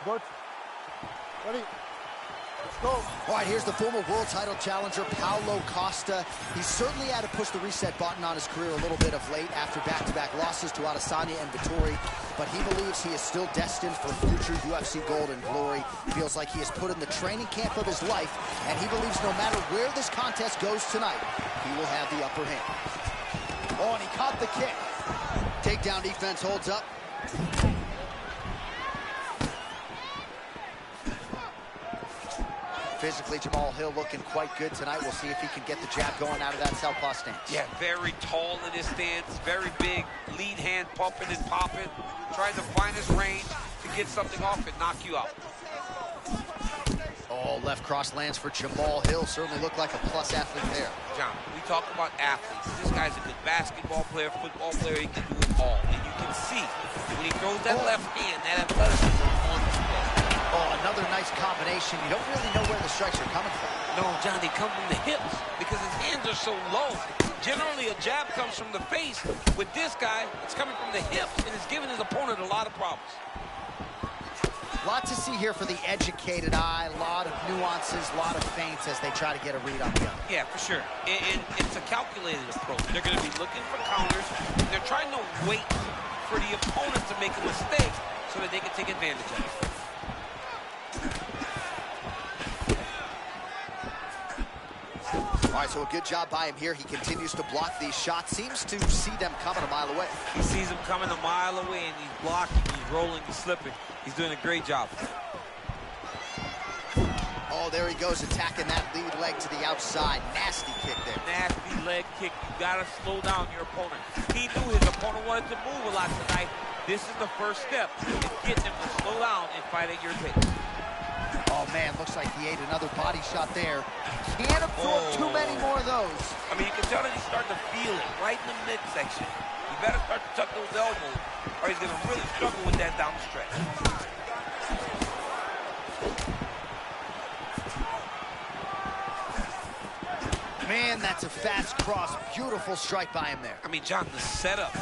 Good. Ready? Let's go. All right, here's the former world title challenger, Paulo Costa. He's certainly had to push the reset button on his career a little bit of late after back-to-back losses to Adesanya and Vettori, but he believes he is still destined for future UFC gold and glory. Feels like he has put in the training camp of his life, and he believes no matter where this contest goes tonight, he will have the upper hand. Oh, and he caught the kick. Takedown defense holds up. Physically, Jamal Hill looking quite good tonight. We'll see if he can get the jab going out of that southpaw stance. Yeah, very tall in his stance, very big, lead hand pumping and popping, trying to find his range to get something off and knock you out. Oh, left cross lands for Jamal Hill. Certainly looked like a plus athlete there. John, we talk about athletes. This guy's a good basketball player, football player. He can do it all. And you can see when he throws that left hand, that athleticism on display. Oh, another nice combination. You don't really know where the strikes are coming from. No, John, they come from the hips because his hands are so low. Generally, a jab comes from the face. With this guy, it's coming from the hips, and it's giving his opponent a lot of problems. A lot to see here for the educated eye. A lot of nuances, a lot of feints as they try to get a read on the other. Yeah, for sure. And it's a calculated approach. They're going to be looking for counters. They're trying to wait for the opponent to make a mistake so that they can take advantage of it. All right, so a good job by him here. He continues to block these shots. Seems to see them coming a mile away. He sees them coming a mile away, and he's blocking, he's rolling, he's slipping. He's doing a great job. Oh, there he goes, attacking that lead leg to the outside. Nasty kick there. Nasty leg kick. You got to slow down your opponent. He knew his opponent wanted to move a lot tonight. This is the first step. It's getting him to slow down and fight at your pace. Oh, man, looks like he ate another body shot there. Can't absorb too many more of those. I mean, you can tell that he's starting to feel it right in the midsection. You better start to tuck those elbows, or he's going to really struggle with that down the stretch. Man, that's a fast cross. Beautiful strike by him there. I mean, John, the setup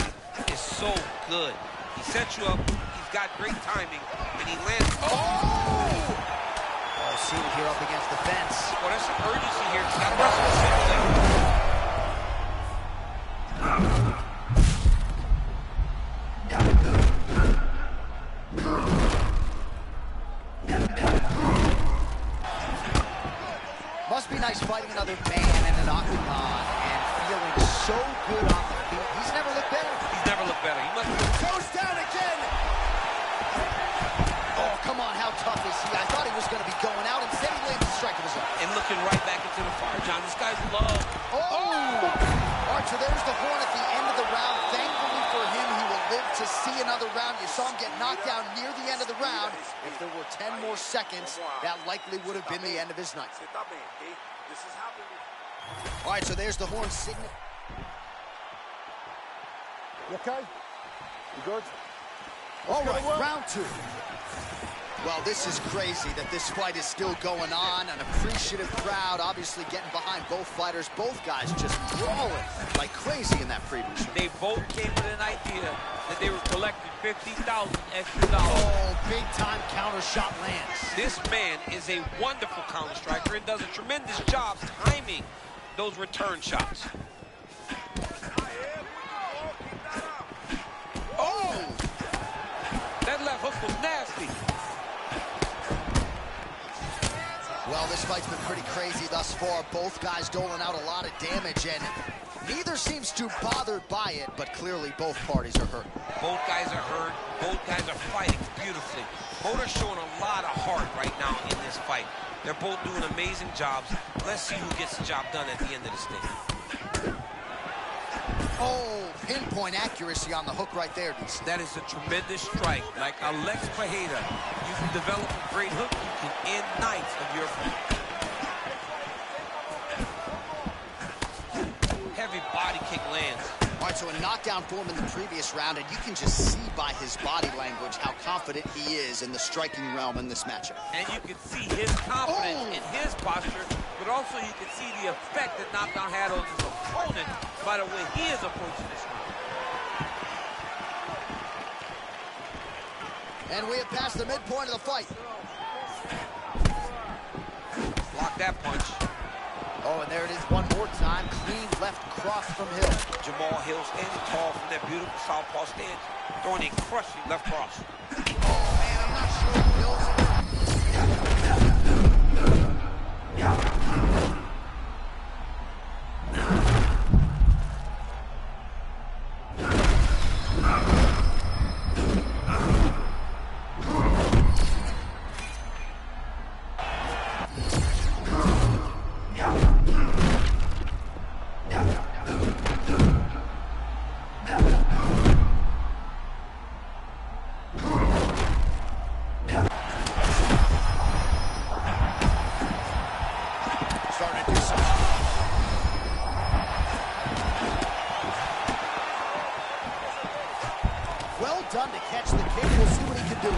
is so good. He sets you up, he's got great timing, and he lands. See it here up against the fence. Well, there's some urgency here. He's got to wrestle the center. Must be nice fighting another man in an octagon and feeling so good on the feet. He's never looked better. He's never looked better. He must be. Goes down again. Oh, come on, how tough is he? I thought he was going to be going out. Instead, he lands the strike of his own. And looking right back into the fire, John. This guy's loved. Oh! All right, so there's the horn at the end of the round. Thankfully for him, he will live to see another round. You saw him get knocked down near the end of the round. If there were 10 more seconds, that likely would have been the end of his night. All right, so there's the horn signal. You okay? You good? All right, round two. Well, this is crazy that this fight is still going on. An appreciative crowd, obviously getting behind both fighters. Both guys just brawling like crazy in that previous round. They both came with an idea that they were collecting $50,000 extra dollars. Oh, big-time counter shot lands. This man is a wonderful counter striker and does a tremendous job timing those return shots. Oh! That left hook was nasty. Well, this fight's been pretty crazy thus far. Both guys doling out a lot of damage, and neither seems too bothered by it, but clearly both parties are hurt. Both guys are hurt. Both guys are fighting beautifully. Both are showing a lot of heart right now in this fight. They're both doing amazing jobs. Let's see who gets the job done at the end of this thing. Oh, pinpoint accuracy on the hook right there, DC. That is a tremendous strike. Like Alex Fajeda, you can develop a great hook. You can end nights of your fight. Heavy body kick lands. All right, so a knockdown for him in the previous round, and you can just see by his body language how confident he is in the striking realm in this matchup. And you can see his confidence in his posture, but also you can see the effect that knockdown had on his opponent by the way he is approaching this round. And we have passed the midpoint of the fight. Block that punch. Oh, and there it is one more time. Clean left cross from Hill. Jamal Hill standing tall from that beautiful southpaw stance, throwing a crushing left cross. Oh, man, I'm not sure Hill's... Starting to do something. Well done to catch the kick. We'll see what he can do.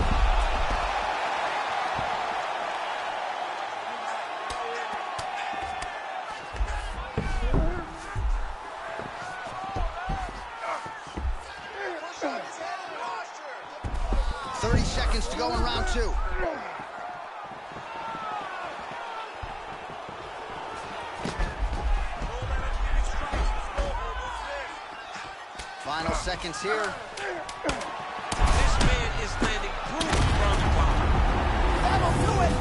"30 seconds to go in round 2. Final seconds here. This man is landing brutal ground and pound. That'll do it.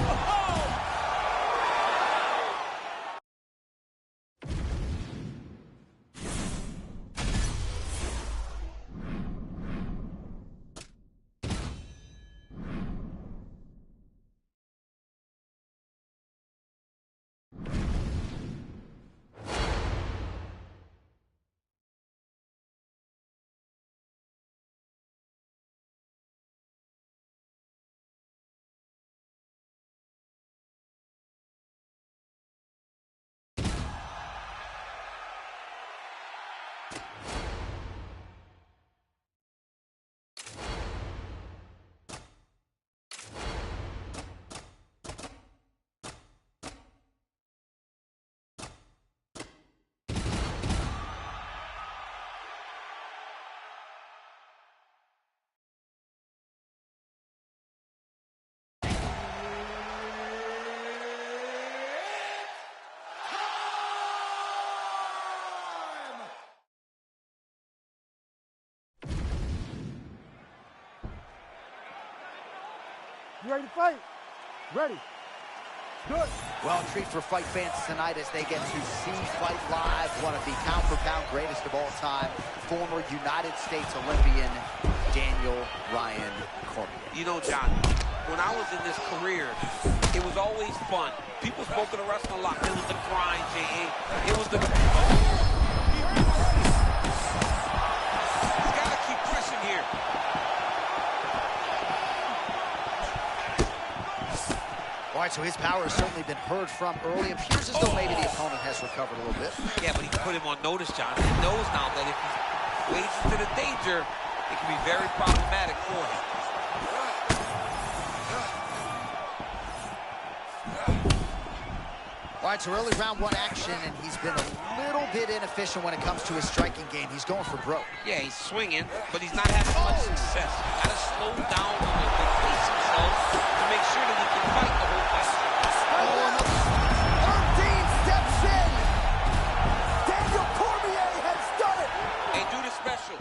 You ready to fight? Ready. Good. Well, a treat for fight fans tonight as they get to see Fight Live, one of the pound-for-pound greatest of all time, former United States Olympian Daniel Ryan Cormier. You know, John, when I was in this career, it was always fun. People spoke of the wrestling a lot. It was the grind, J.A. It was the... He's got to keep pressing here. All right, so his power has certainly been heard from early. It appears as though maybe the opponent has recovered a little bit. Yeah, but he put him on notice, John. He knows now that if he wades into the danger, it can be very problematic for him. All right, so early round 1 action, and he's been a little bit inefficient when it comes to his striking game. He's going for broke. Yeah, he's swinging, but he's not having much success. Got to slow down a little bit, pace himself to make sure that he can fight the whole fight. Oh, 13 steps in. Daniel Cormier has done it. Hey, do the special.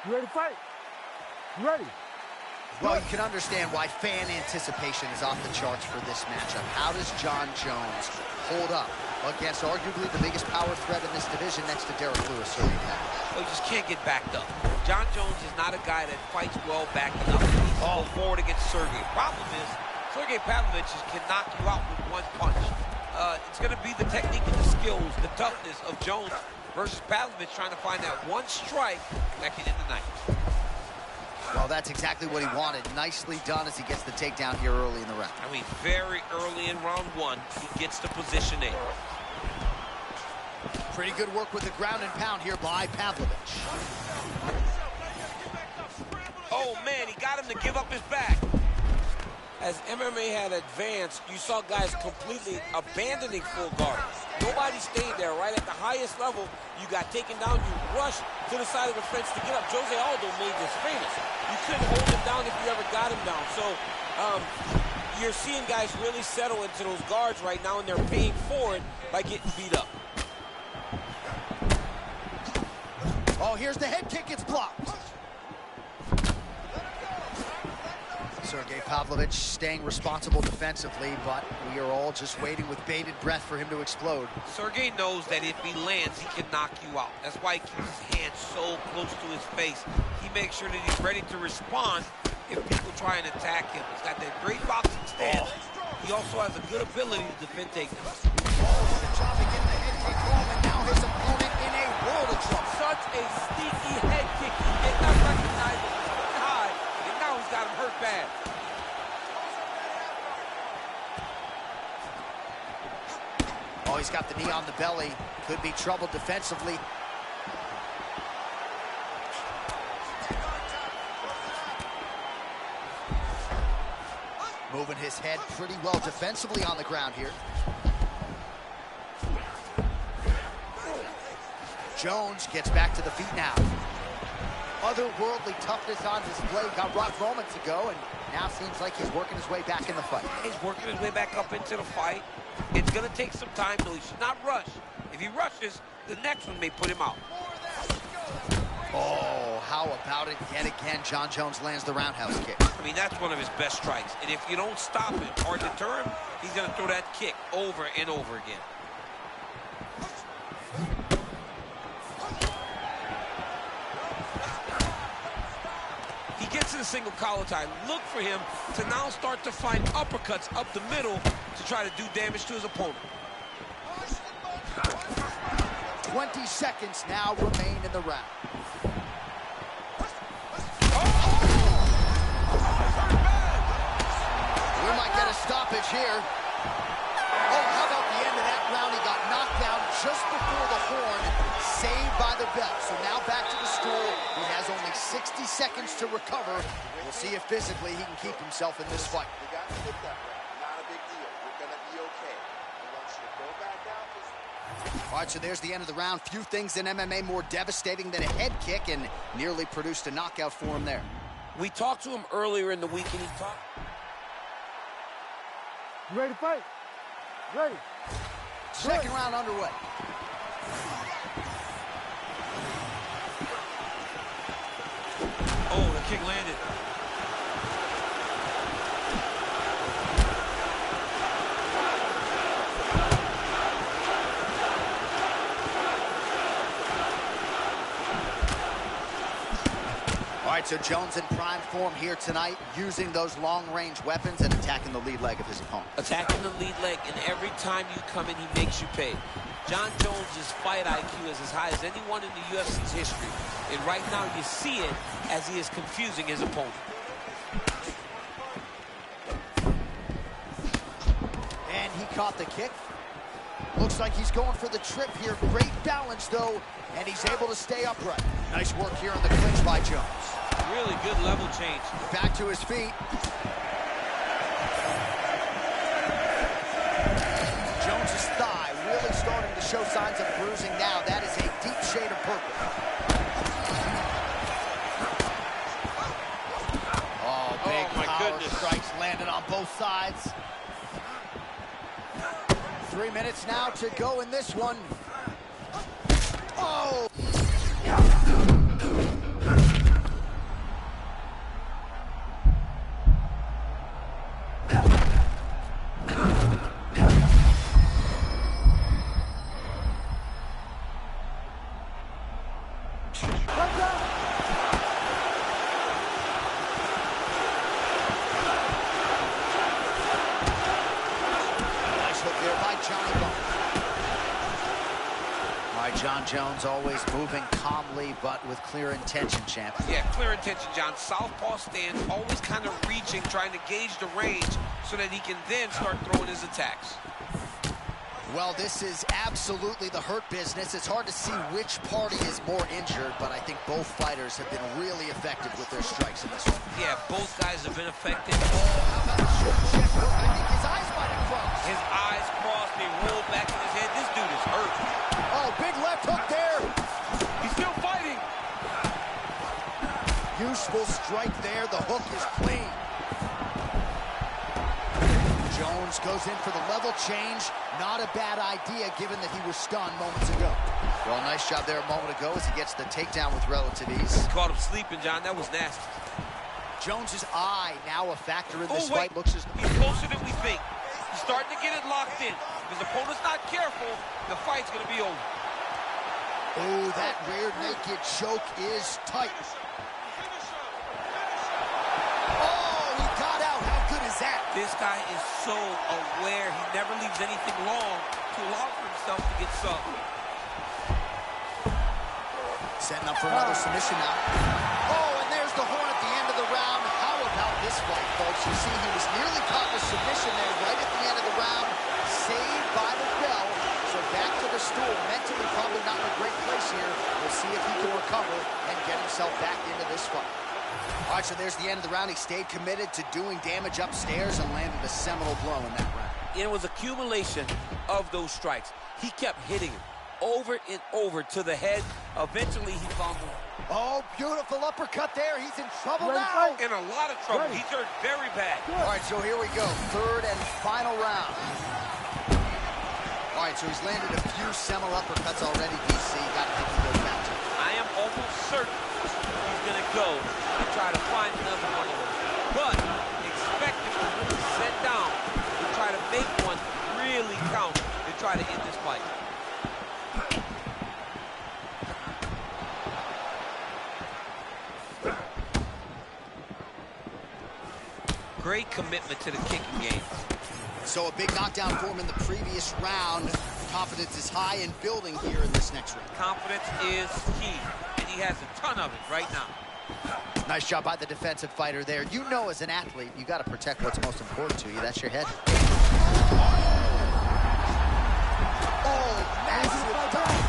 You ready to fight? You ready? Well, you can understand why fan anticipation is off the charts for this matchup. How does Jon Jones hold up against arguably the biggest power threat in this division next to Derek Lewis? Well, he just can't get backed up. Jon Jones is not a guy that fights well backing up. He needs to go forward against Sergey. Problem is, Sergey Pavlovich can knock you out with one punch. It's going to be the technique and the skills, the toughness of Jones versus Pavlovich trying to find that one strike that can end the night. Well, that's exactly what he wanted. Nicely done as he gets the takedown here early in the round. I mean, very early in round one, he gets to position A. Pretty good work with the ground and pound here by Pavlovich. Oh, man, he got him to give up his back. As MMA had advanced, you saw guys completely abandoning full guard. Nobody stayed there. Right at the highest level, you got taken down, you rushed to the side of the fence to get up. Jose Aldo made this famous. You couldn't hold him down if you ever got him down. So you're seeing guys really settle into those guards right now, and they're paying for it by getting beat up. Oh, here's the head kick. It's blocked. Sergey Pavlovich staying responsible defensively, but we are all just waiting with bated breath for him to explode. Sergey knows that if he lands, he can knock you out. That's why he keeps his hand so close to his face. He makes sure that he's ready to respond if people try and attack him. He's got that great boxing stance. He also has a good ability to defend takedowns. The job to get the head kick home, and now his opponent in a world of trouble. Such a sneaky head kick. He did not recognize it high, and now he's got him hurt bad. Oh, he's got the knee on the belly. Could be trouble defensively. Moving his head pretty well defensively on the ground here. Jones gets back to the feet now. Otherworldly toughness on display. Got rocked moments ago, and now seems like he's working his way back in the fight. He's working his way back up into the fight. It's going to take some time, though. He should not rush. If he rushes, the next one may put him out. Oh, how about it yet again? Jon Jones lands the roundhouse kick. I mean, that's one of his best strikes. And if you don't stop him or deter him, he's going to throw that kick over and over again. He gets in a single collar tie. Look for him to now start to find uppercuts up the middle to try to do damage to his opponent. 20 seconds now remain in the round. We might get a stoppage here. Oh, how about the end of that round? He got knocked down just before the horn, saved by the bell. So now back to the stool. He has only 60 seconds to recover. We'll see if physically he can keep himself in this fight. You got to hit that one. Not a big deal. You're going to be okay. I want you to go back out. All right, so there's the end of the round. Few things in MMA more devastating than a head kick, and nearly produced a knockout for him there. We talked to him earlier in the week, and he talked. You ready to fight? Ready. Second round underway. Oh, the kick landed. All right, so Jones in prime form here tonight, using those long-range weapons and attacking the lead leg of his opponent. Attacking the lead leg, and every time you come in, he makes you pay. Jon Jones' fight IQ is as high as anyone in the UFC's history. And right now, you see it as he is confusing his opponent. And he caught the kick. Looks like he's going for the trip here. Great balance, though, and he's able to stay upright. Nice work here on the clinch by Jones. Really good level change. Back to his feet. Jones's thigh really starting to show signs of bruising now. That is a deep shade of purple. Oh, big power strikes landed on both sides. 3 minutes now to go in this one. Oh! Touchdown. Nice hook there by Johnny Bones. All right, John Jones always moving calmly, but with clear intention, champ. Yeah, clear intention, John. Southpaw stance, always kind of reaching, trying to gauge the range so that he can then start throwing his attacks. Well, this is absolutely the hurt business. It's hard to see which party is more injured, but I think both fighters have been really effective with their strikes in this one. Yeah, both guys have been effective. Oh, how about a short check hook? I think his eyes might have crossed. His eyes crossed, they rolled back in his head. This dude is hurt. Oh, big left hook there. He's still fighting. Useful strike there. The hook is clean. Jones goes in for the level change. Not a bad idea given that he was stunned moments ago. Well, nice job there a moment ago as he gets the takedown with relative ease. Caught him sleeping, John. That was nasty. Jones's eye now a factor in this wait. fight. Looks as He's closer than we think. He's starting to get it locked in. If his opponent's not careful, the fight's going to be over. Oh, that rear naked choke is tight. Oh, he got out. How good is that? This guy is so aware. He never leaves anything long to allow for himself to get subbed. Setting up for another submission now. Oh, and there's the horn at the end of the round. How about this fight, folks? You see, he was nearly caught with submission there right at the end of the round. Saved by the bell. So back to the stool. Mentally probably not in a great place here. We'll see if he can recover and get himself back into this fight. All right, so there's the end of the round. He stayed committed to doing damage upstairs and landed a seminal blow in that round. It was accumulation of those strikes. He kept hitting him over and over to the head. Eventually, he fumbled. Oh, beautiful uppercut there. He's in trouble Ready, now. fight. In a lot of trouble. Ready. He's hurt very bad. All right, so here we go. Third and final round. All right, so he's landed a few seminal uppercuts already, DC. Got to think he goes back to it. I am almost certain he's going to go and try to find another one of those. But expect him to really sit down and try to make one really count to try to end this fight. Great commitment to the kicking game. So a big knockdown for him in the previous round. Confidence is high and building here in this next round. Confidence is key, and he has a ton of it right now. Nice job by the defensive fighter there. You know, as an athlete, you got to protect what's most important to you. That's your head. Oh, massive dive.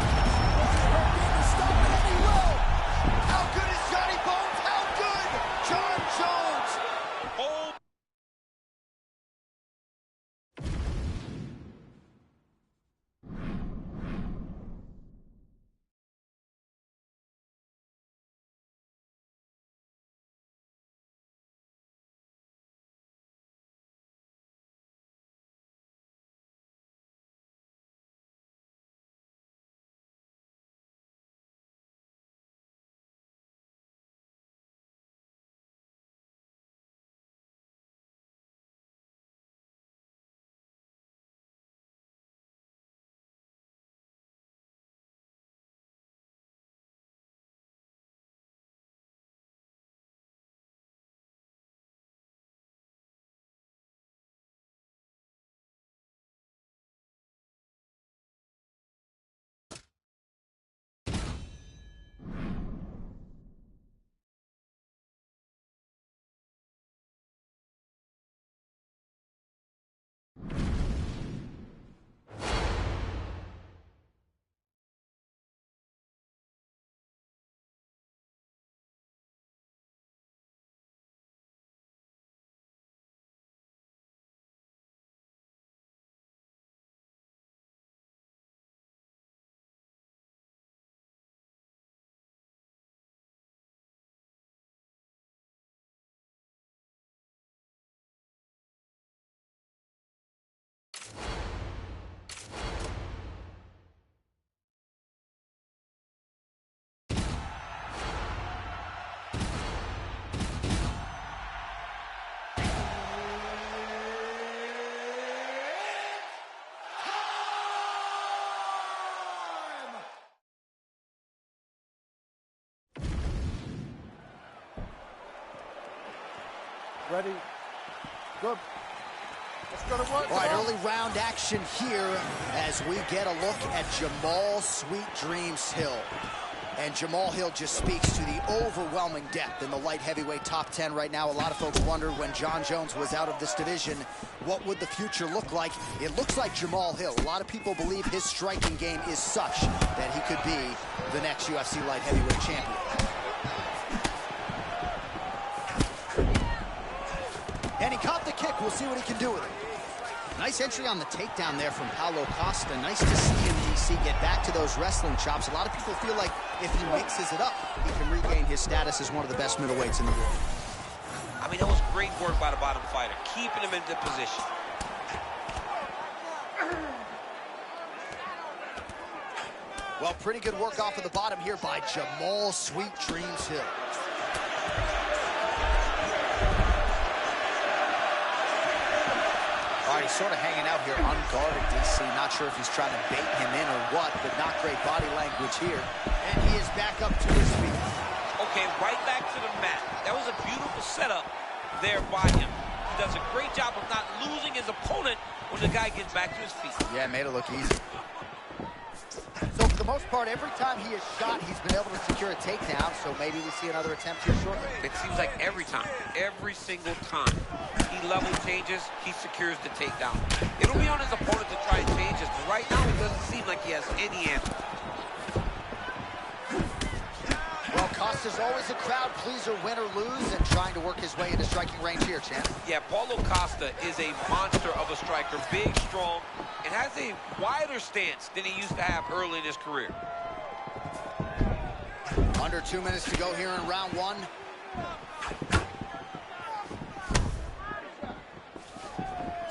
Ready? Good. Let's go to work. All right, early round action here as we get a look at Jamal Sweet Dreams Hill. And Jamal Hill just speaks to the overwhelming depth in the light heavyweight top 10 right now. A lot of folks wondered when John Jones was out of this division, what would the future look like? It looks like Jamal Hill. A lot of people believe his striking game is such that he could be the next UFC light heavyweight champion. And he caught the kick. We'll see what he can do with it. Nice entry on the takedown there from Paulo Costa. Nice to see him, DC, get back to those wrestling chops. A lot of people feel like if he mixes it up, he can regain his status as one of the best middleweights in the world. I mean, that was great work by the bottom fighter, keeping him in the position. Well, pretty good work off of the bottom here by Jamal Sweet Dreams Hill. All right, he's sort of hanging out here unguarded, DC. Not sure if he's trying to bait him in or what, but not great body language here. And he is back up to his feet. Okay, right back to the mat. That was a beautiful setup there by him. He does a great job of not losing his opponent when the guy gets back to his feet. Yeah, made it look easy. So for the most part, every time he has shot, he's been able to secure a takedown. So maybe we see another attempt here shortly. It seems like every time, every single time he level changes, he secures the takedown. It'll be on his opponent to try and change this, but right now it doesn't seem like he has any answer. Well, Costa's always a crowd pleaser, win or lose, and trying to work his way into striking range here, champ. Yeah, Paulo Costa is a monster of a striker, big, strong, and has a wider stance than he used to have early in his career. Under 2 minutes to go here in round one.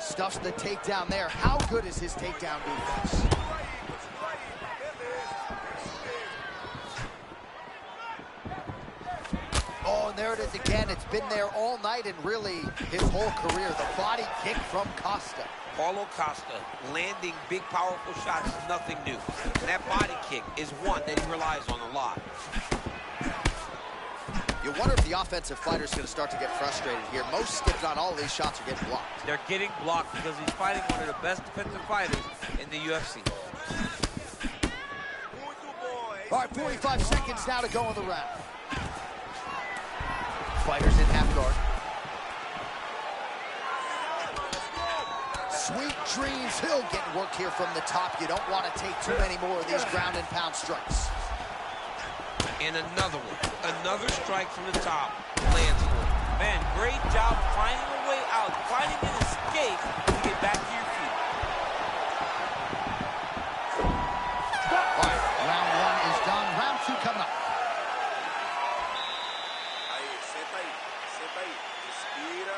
Stuffs the takedown there. How good is his takedown defense? Oh, and there it is again. It's been there all night and really his whole career. The body kick from Costa. Paulo Costa landing big, powerful shots is nothing new. And that body kick is one that he relies on a lot. You wonder if the offensive fighter's going to start to get frustrated here. Most, if not all, of these shots are getting blocked. They're getting blocked because he's fighting one of the best defensive fighters in the UFC. All right, 45 seconds now to go in the round. Fighters in half guard. Sweet Dreams Hill getting work here from the top. You don't want to take too many more of these ground and pound strikes. And another one. Another strike from the top lands for him. Man, great job finding a way out, finding an escape to get back to your feet. All right, round one is done. Round two coming up. Aí, senta aí, respira,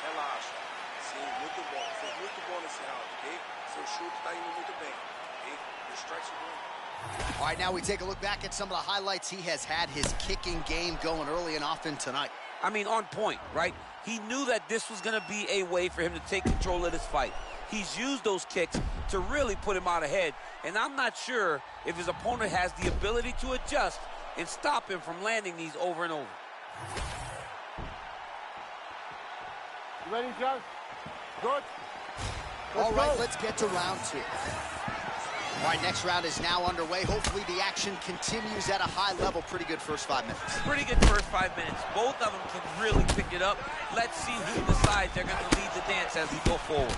relaxa. Sim, muito bom, foi muito bom nesse round, ok? Seu chute tá indo muito bem, ok? Your strikes are going. All right, now we take a look back at some of the highlights he has had. His kicking game going early and often tonight. I mean, on point, right? He knew that this was going to be a way for him to take control of this fight. He's used those kicks to really put him out ahead, and I'm not sure if his opponent has the ability to adjust and stop him from landing these over and over. You ready, John? Good. All right, let's get to round two. All right, next round is now underway. Hopefully the action continues at a high level. Pretty good first 5 minutes. Pretty good first 5 minutes. Both of them can really pick it up. Let's see who decides they're going to lead the dance as we go forward.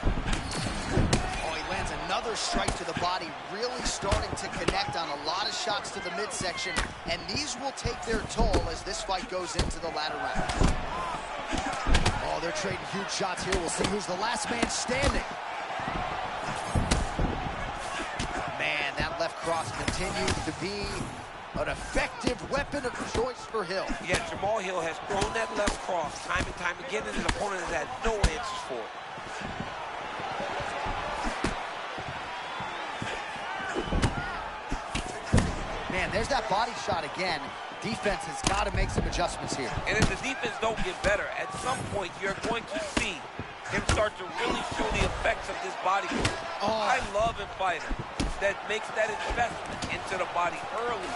Oh, he lands another strike to the body, really starting to connect on a lot of shots to the midsection, and these will take their toll as this fight goes into the latter round. Oh, they're trading huge shots here. We'll see who's the last man standing. Man, that left cross continues to be an effective weapon of choice for Hill. Yeah, Jamal Hill has thrown that left cross time and time again, and his opponent has had no answers for it. Man, there's that body shot again. Defense has got to make some adjustments here. And if the defense don't get better, at some point you're going to see him start to really show the effects of this body. Oh. I love a fighter that makes that investment into the body early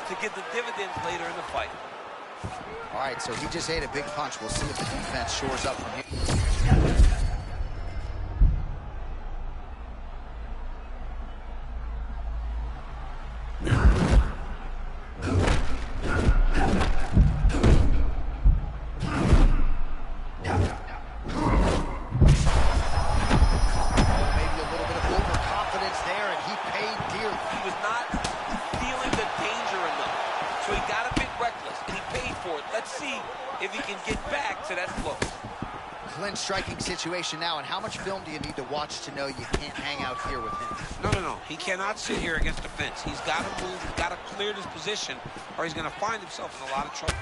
to get the dividends later in the fight. All right, so he just ate a big punch. We'll see if the defense shores up from here. Let's see if he can get back to that flow. Clinch striking situation now, and how much film do you need to watch to know you can't hang out here with him? No. He cannot sit here against the fence. He's got to move. He's got to clear this position, or he's going to find himself in a lot of trouble.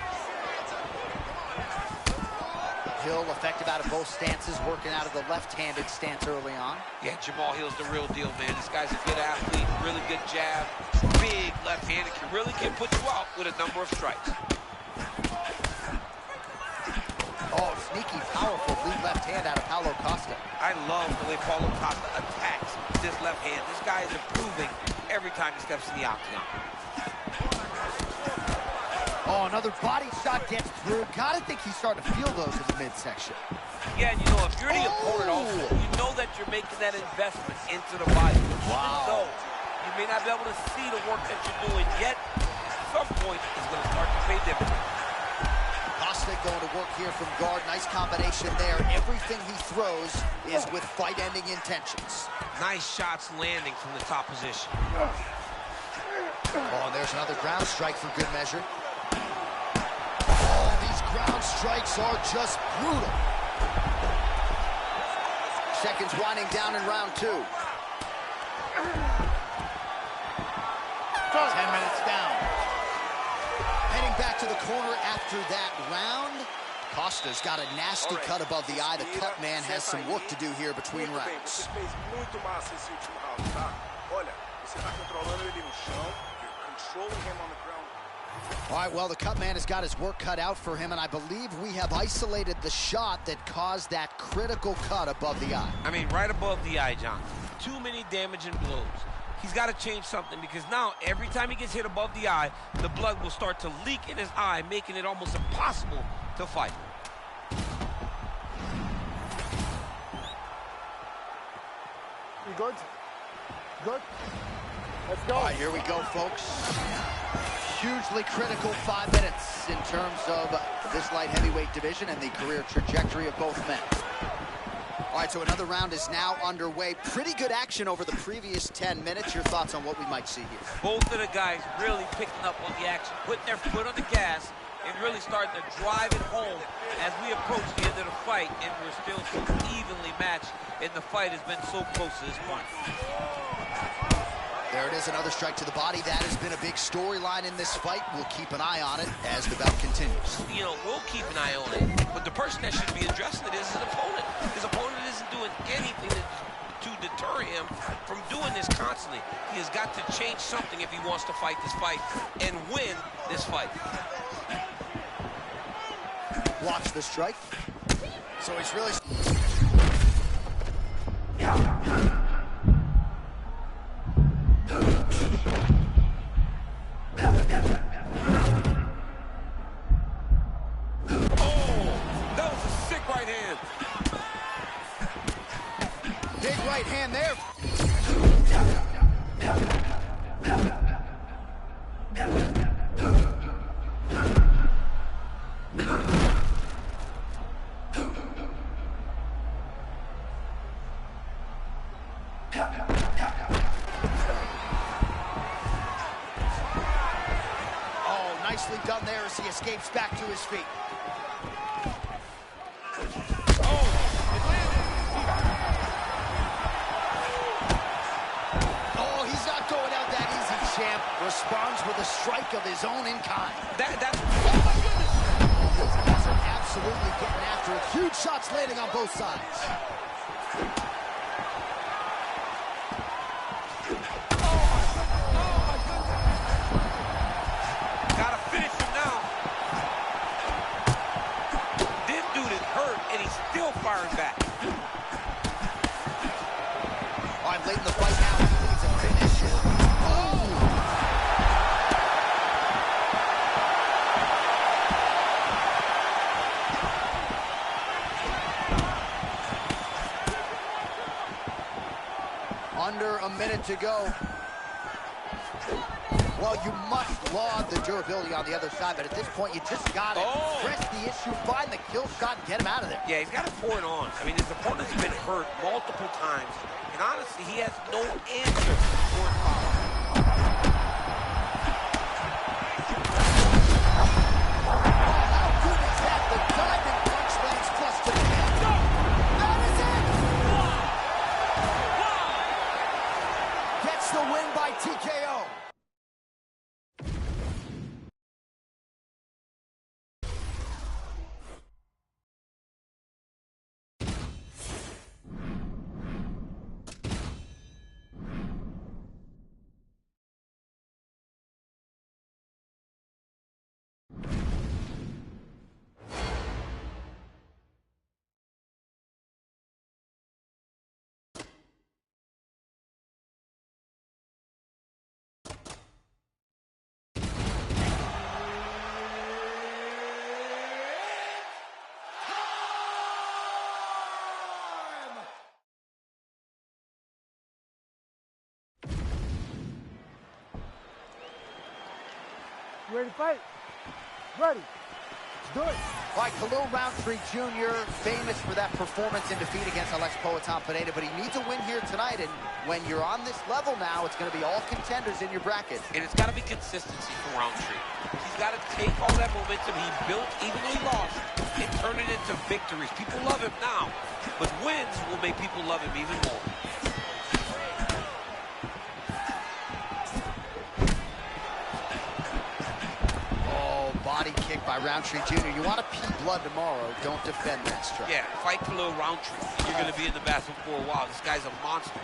Hill effective out of both stances, working out of the left-handed stance early on. Yeah, Jamal Hill's the real deal, man. This guy's a good athlete, really good jab, big left-handed, can put you out with a number of strikes. Oh, sneaky, powerful lead left hand out of Paulo Costa. I love the way Paulo Costa attacks this left hand. This guy is improving every time he steps in the octagon. Oh, another body shot gets through. Gotta think he's starting to feel those in the midsection. Yeah, and you know, if you're the opponent also, you know that you're making that investment into the body. Wow. So, you may not be able to see the work that you're doing yet. At some point, it's going to start to pay dividends. Costa going to work here from guard. Nice combination there. Everything he throws is with fight-ending intentions. Nice shots landing from the top position. Oh, and there's another ground strike for good measure. Oh, these ground strikes are just brutal. Seconds winding down in round 2. 10 minutes down. Heading back to the corner after that round. Costa's got a nasty cut above the eye. The cut man has some work to do here between rounds. All right, well, the cut man has got his work cut out for him, and I believe we have isolated the shot that caused that critical cut above the eye. I mean, right above the eye, John. Too many damaging blows. He's got to change something, because now every time he gets hit above the eye, the blood will start to leak in his eye, making it almost impossible to fight. You good? Good? Let's go. All right, here we go, folks. Hugely critical 5 minutes in terms of this light heavyweight division and the career trajectory of both men. All right, so another round is now underway. Pretty good action over the previous 10 minutes. Your thoughts on what we might see here? Both of the guys really picking up on the action, putting their foot on the gas, and really starting to drive it home as we approach the end of the fight, and we're still so evenly matched, and the fight has been so close to this point. There it is, another strike to the body. That has been a big storyline in this fight. We'll keep an eye on it as the bout continues. You know, we'll keep an eye on it, but the person that should be addressing it is his opponent. His opponent isn't doing anything to deter him from doing this constantly. He has got to change something if he wants to fight this fight and win this fight. Watch the strike. So he's really... Right hand there. Oh, nicely done there as he escapes back to his feet. Responds with a strike of his own in kind. That's oh my goodness! These guys are absolutely getting after it. Huge shots landing on both sides. Gotta finish him now. This dude is hurt and he's still firing back. All right, late in the fight now, he needs a finish. minute to go. Well, you must laud the durability on the other side, but at this point, you just got to press the issue, find the kill shot, and get him out of there. Yeah, he's got to pour it on. I mean, his opponent's been hurt multiple times, and honestly, he has no answer for his power. The win by TKO. You ready to fight? Ready. Let's do it. All right, Khalil Roundtree Jr., famous for that performance in defeat against Alex Poatan Pineda, but he needs a win here tonight, and when you're on this level now, it's going to be all contenders in your bracket. And it's got to be consistency from Roundtree. He's got to take all that momentum he built, even though he lost, and turn it into victories. People love him now, but wins will make people love him even more. Body kick by Roundtree Jr. You want to pee blood tomorrow, don't defend that strike. Yeah, fight Khalil Roundtree. You're going to be in the basket for a while. This guy's a monster.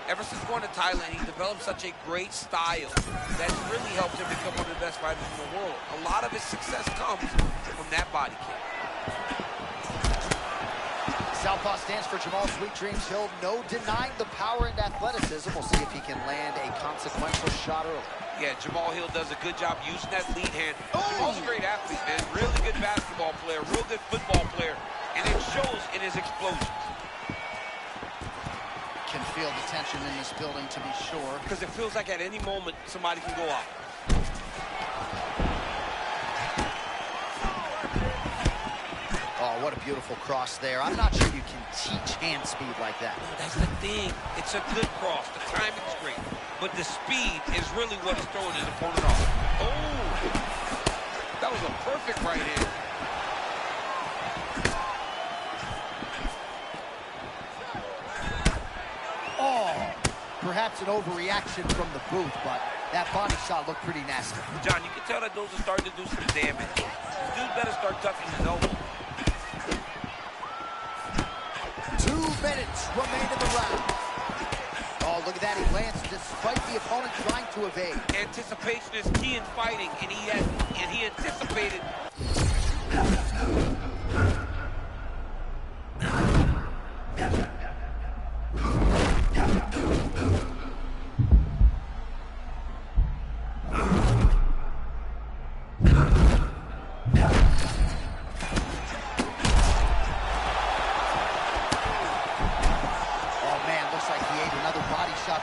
Ever since going to Thailand, he developed such a great style that's really helped him become one of the best fighters in the world. A lot of his success comes from that body kick. Southpaw stands for Jamal Sweet Dreams Hill. No denying the power and athleticism. We'll see if he can land a consequential shot early. Yeah, Jamal Hill does a good job using that lead hand. Jamal's a great athlete, man. Really good basketball player, real good football player, and it shows in his explosions. Can feel the tension in this building, to be sure. Because it feels like at any moment somebody can go out. Oh, what a beautiful cross there. I'm not sure you can teach hand speed like that. That's the thing. It's a good cross. The timing's great. But the speed is really what is throwing his opponent off. Oh! That was a perfect right hand. Oh! Perhaps an overreaction from the booth, but that body shot looked pretty nasty. John, you can tell that those are starting to do some damage. This dude better start tucking his elbow. 2 minutes remain in the round. Oh, look at that. He lands despite the opponent trying to evade. Anticipation is key in fighting, and he anticipated.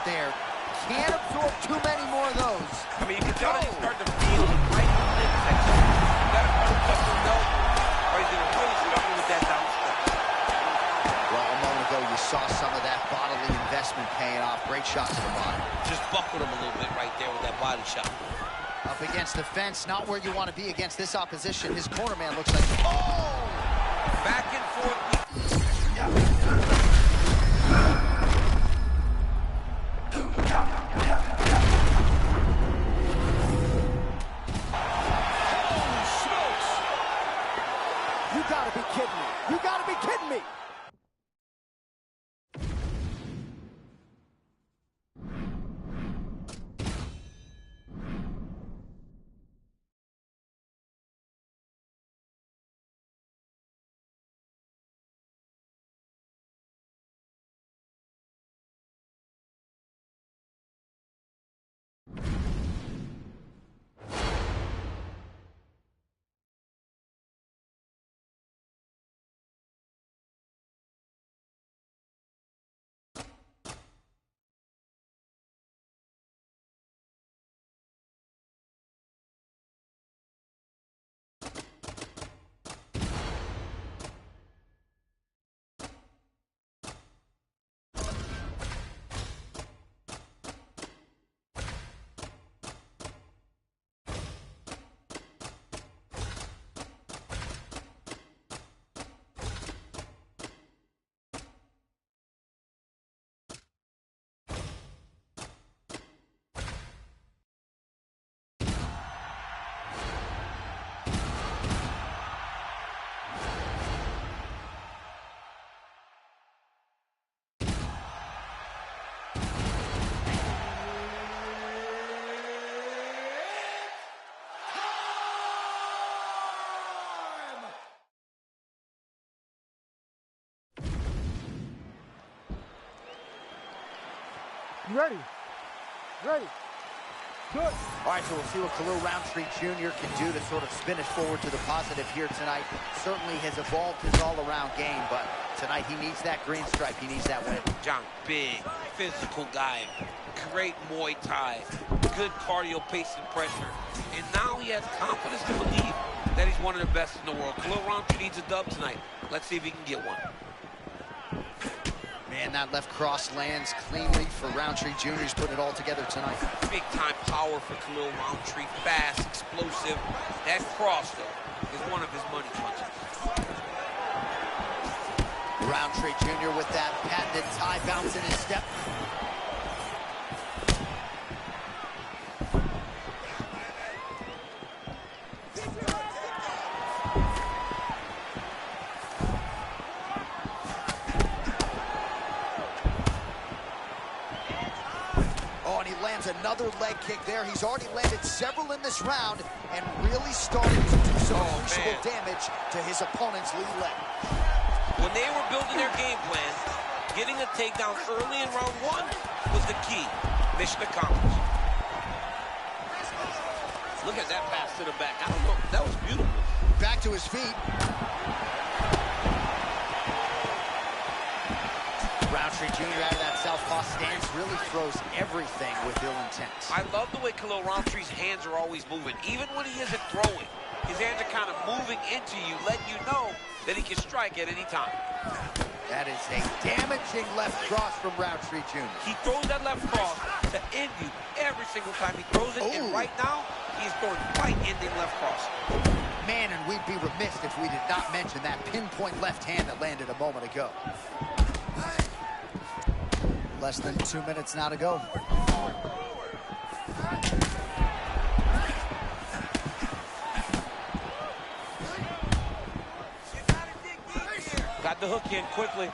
There. Can't absorb too many more of those. I mean, you can tell that he's starting to feel it right in the midsection. You gotta start tucking his elbow, or he's gonna really struggle with that downstep. Well, a moment ago, you saw some of that bodily investment paying off. Great shot to the body. Just buckled him a little bit right there with that body shot. Up against the fence, not where you want to be against this opposition. His corner man looks like, oh! Back and forth. You gotta be kidding me. You gotta be kidding me. Ready. Ready. Good. All right, so we'll see what Khalil Roundtree Jr. can do to sort of spin it forward to the positive here tonight. Certainly has evolved his all-around game, but tonight he needs that green stripe. He needs that win. John, big, physical guy, great Muay Thai, good cardio, pace, and pressure. And now he has confidence to believe that he's one of the best in the world. Khalil Roundtree needs a dub tonight. Let's see if he can get one. Man, that left cross lands cleanly for Roundtree Jr. He's putting it all together tonight. Big-time power for Khalil Roundtree. Fast, explosive. That cross, though, is one of his money punches. Roundtree Jr. with that patented Thai bounce in his step. Another leg kick there. He's already landed several in this round and really started to do some appreciable damage to his opponent's lead leg. When they were building their game plan, getting a takedown early in round one was the key. Mission accomplished. Look at that pass to the back. I don't know. That was beautiful. Back to his feet. Roundtree Jr. out of that southpaw stance really throws everything with ill intent. I love the way Khalil Roundtree's hands are always moving. Even when he isn't throwing, his hands are kind of moving into you, letting you know that he can strike at any time. That is a damaging left cross from Roundtree Jr. He throws that left cross to end you every single time he throws it. And right now, he's throwing fight-ending left cross. Man, and we'd be remiss if we did not mention that pinpoint left hand that landed a moment ago. Less than 2 minutes now to go. Got the hook in quickly.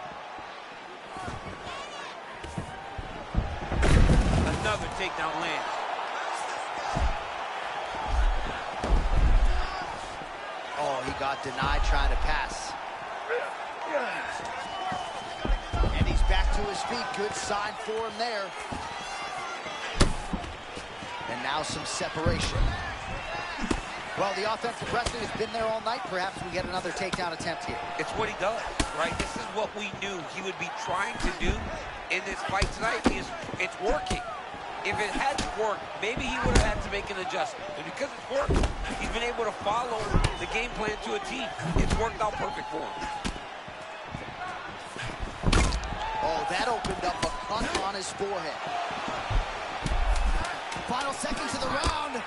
Another takedown land. Oh, he got denied trying to pass. And he's back to his feet. Good sign for him there. And now some separation. Well, the offensive wrestling has been there all night. Perhaps we get another takedown attempt here. It's what he does, right? This is what we knew he would be trying to do in this fight tonight. It's working. If it hadn't worked, maybe he would have had to make an adjustment. But because it's worked, he's been able to follow the game plan to a T. It's worked out perfect for him. Oh, that opened up a cut on his forehead. Final seconds of the round.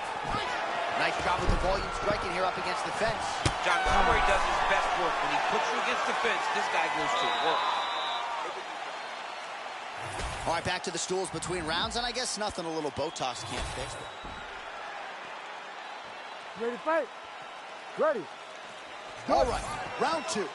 Nice job with the volume striking here up against the fence. John Murray does his best work. When he puts you against the fence, this guy goes to work. All right, back to the stools between rounds, and I guess nothing a little Botox can't fix. Ready to fight? Ready. All right, round two.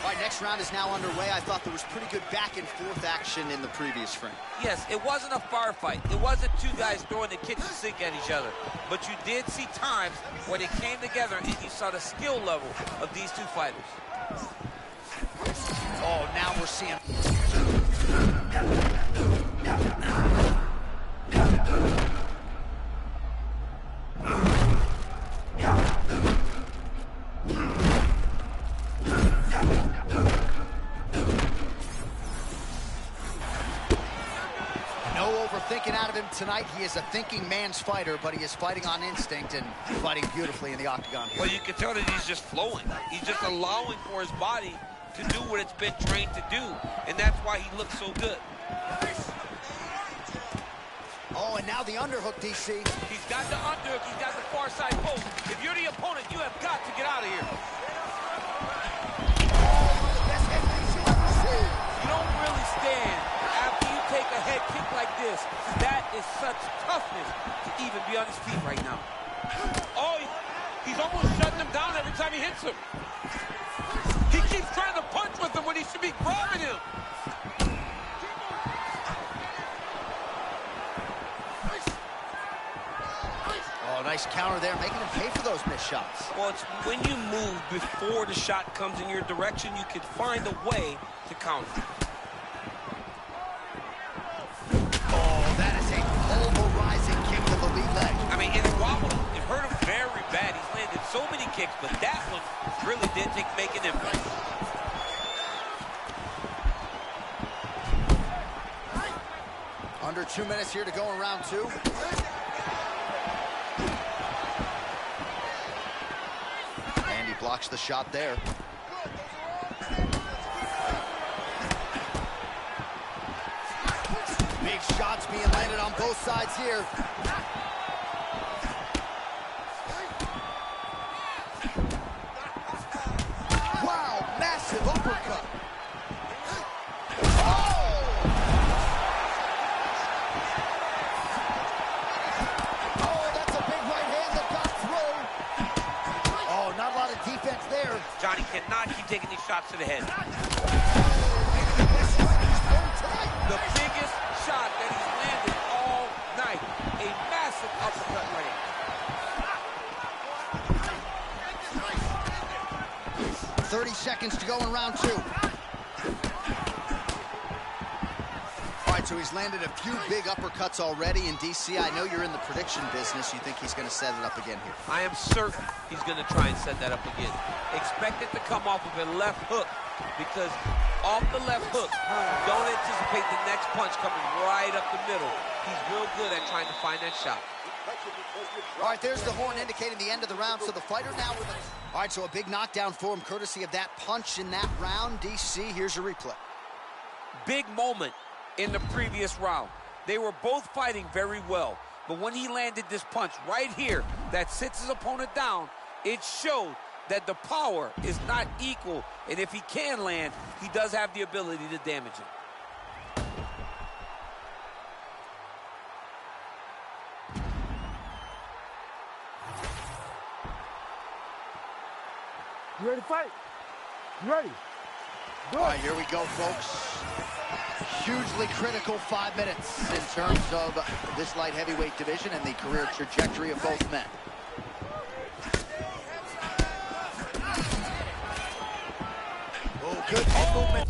All right, next round is now underway. I thought there was pretty good back and forth action in the previous frame. Yes, it wasn't a firefight. It wasn't two guys throwing the kitchen sink at each other. But you did see times where they came together and you saw the skill level of these two fighters. Oh, now we're seeing... Thinking out of him tonight. He is a thinking man's fighter, but he is fighting on instinct and fighting beautifully in the octagon here. Well, you can tell that he's just flowing. He's just allowing for his body to do what it's been trained to do, and that's why he looks so good. Oh, and now the underhook, DC. He's got the underhook. He's got the far side post. If you're the opponent, you have got to get out of here. Best head DC ever seen. You don't really stand after you take a head kick like this. That is such toughness to even be on his feet right now. Oh, he's almost shutting him down every time he hits him. He keeps trying to punch with him when he should be grabbing him. Oh, nice counter there, making him pay for those missed shots. Well, it's when you move before the shot comes in your direction, you can find a way to counter. mean, and it wobbled him. It hurt him very bad. He's landed so many kicks, but that one really did make an impact. Under 2 minutes here to go in round 2. And he blocks the shot there. Big shots being landed on both sides here. Wow, massive uppercut. Defense there. Johnny cannot keep taking these shots to the head. The biggest shot that he's landed all night. A massive uppercut right. 30 seconds to go in round 2. All right, so he's landed a few big uppercuts already in DC. I know you're in the prediction business. You think he's going to set it up again here? I am certain he's going to try and set that up again. Expect it to come off of a left hook, because off the left hook, don't anticipate the next punch coming right up the middle. He's real good at trying to find that shot. All right, there's the horn indicating the end of the round. So the fighter now with it. All right, so a big knockdown for him, courtesy of that punch in that round. DC, here's your replay. Big moment in the previous round. They were both fighting very well, but when he landed this punch right here that sits his opponent down, it showed that the power is not equal, and if he can land, he does have the ability to damage him. You ready to fight? You ready? All right, here we go, folks. Hugely critical 5 minutes in terms of this light heavyweight division and the career trajectory of both men. Oh, good movement.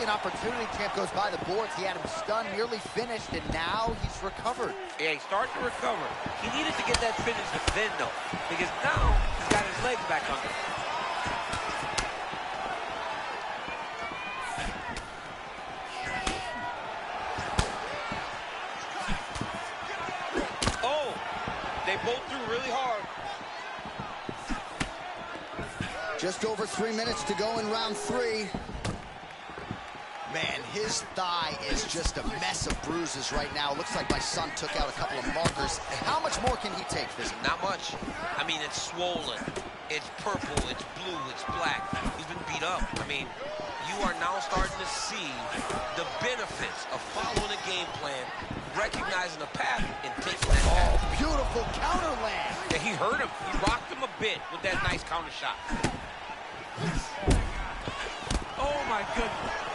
Opportunity, champ goes by the boards. He had him stunned, nearly finished, and now he's recovered. Yeah, he's starting to recover. He needed to get that finish then, though, because now he's got his legs back under. Oh, they both threw really hard. Just over 3 minutes to go in round 3. Man, his thigh is just a mess of bruises right now. Looks like my son took out a couple of markers. How much more can he take, Fizzy? Not much. I mean, it's swollen. It's purple. It's blue. It's black. He's been beat up. I mean, you are now starting to see the benefits of following a game plan, recognizing a path, and taking that path. Oh, beautiful counter land. Yeah, he hurt him. He rocked him a bit with that nice counter shot. Oh, my goodness.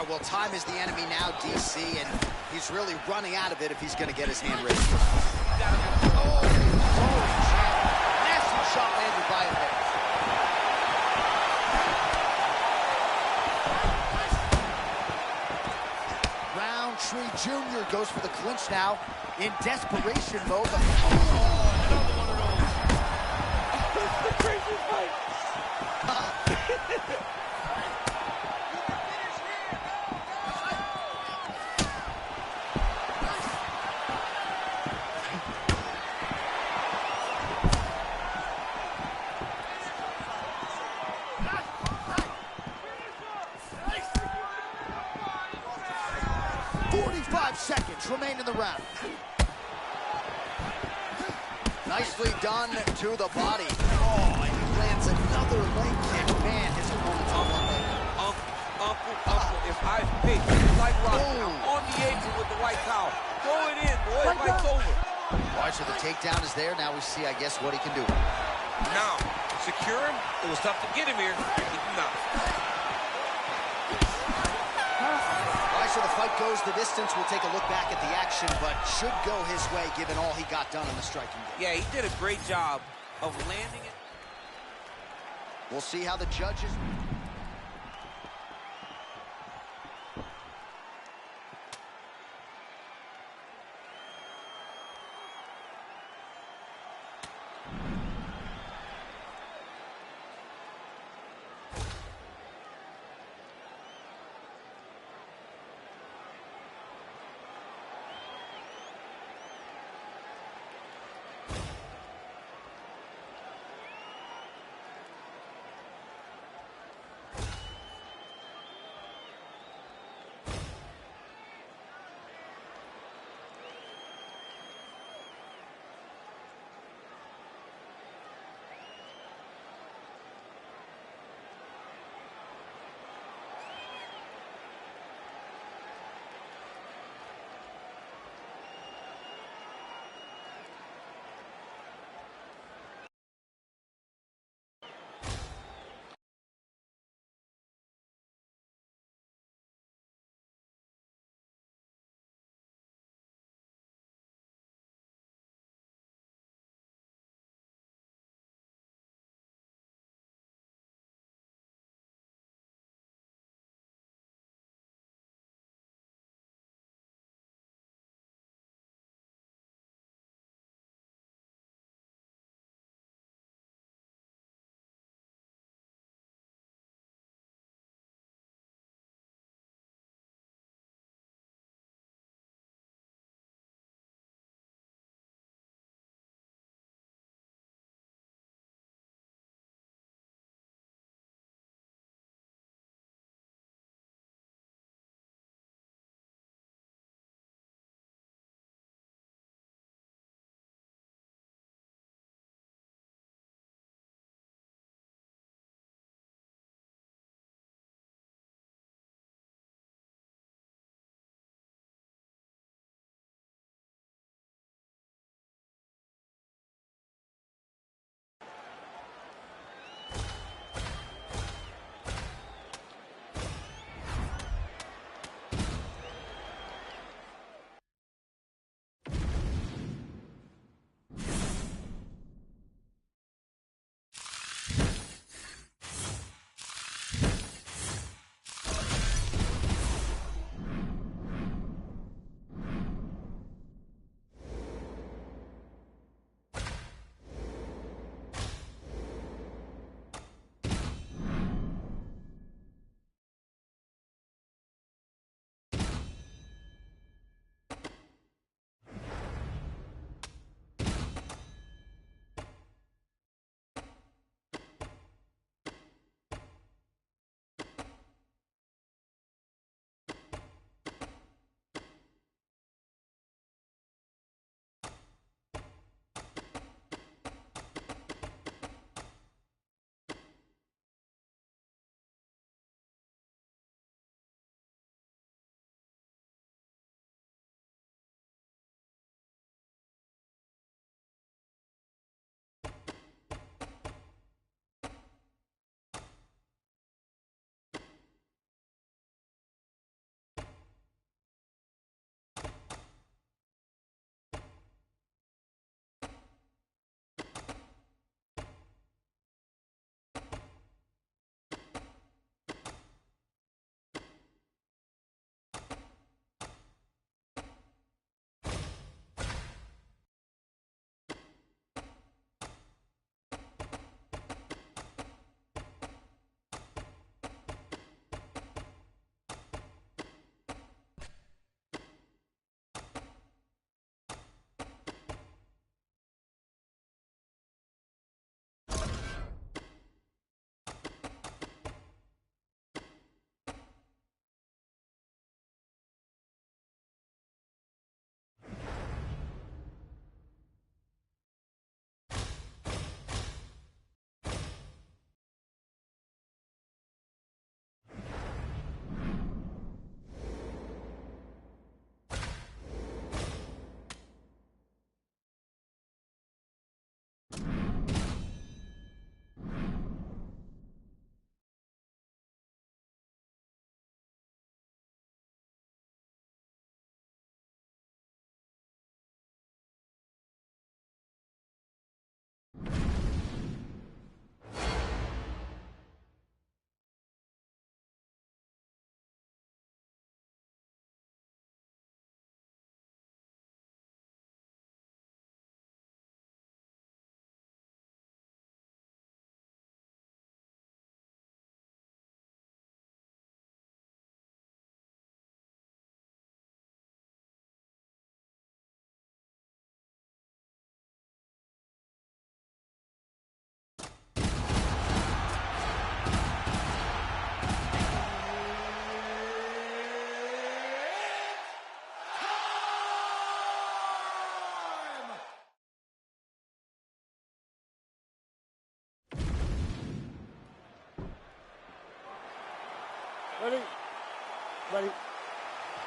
Well, time is the enemy now, DC, and he's really running out of it if he's going to get his hand raised. Oh, massive shot landed by him. Roundtree Jr. goes for the clinch now in desperation mode. Oh, another one of those. This is the craziest fight. 45 seconds remain in the round. Nicely done to the body. Oh, and he lands another leg kick. Man, his opponent's on one leg. Uncle, if Hey, like Rocky, I'm on the apron with the white towel. Throw it in, boy. The fight's over. All right, so the takedown is there. Now we see, I guess, what he can do. Now, secure him. It was tough to get him here. Keep him out. All right, so the fight goes the distance. We'll take a look back at the action, but should go his way given all he got done in the striking game. Yeah, he did a great job of landing it. We'll see how the judges...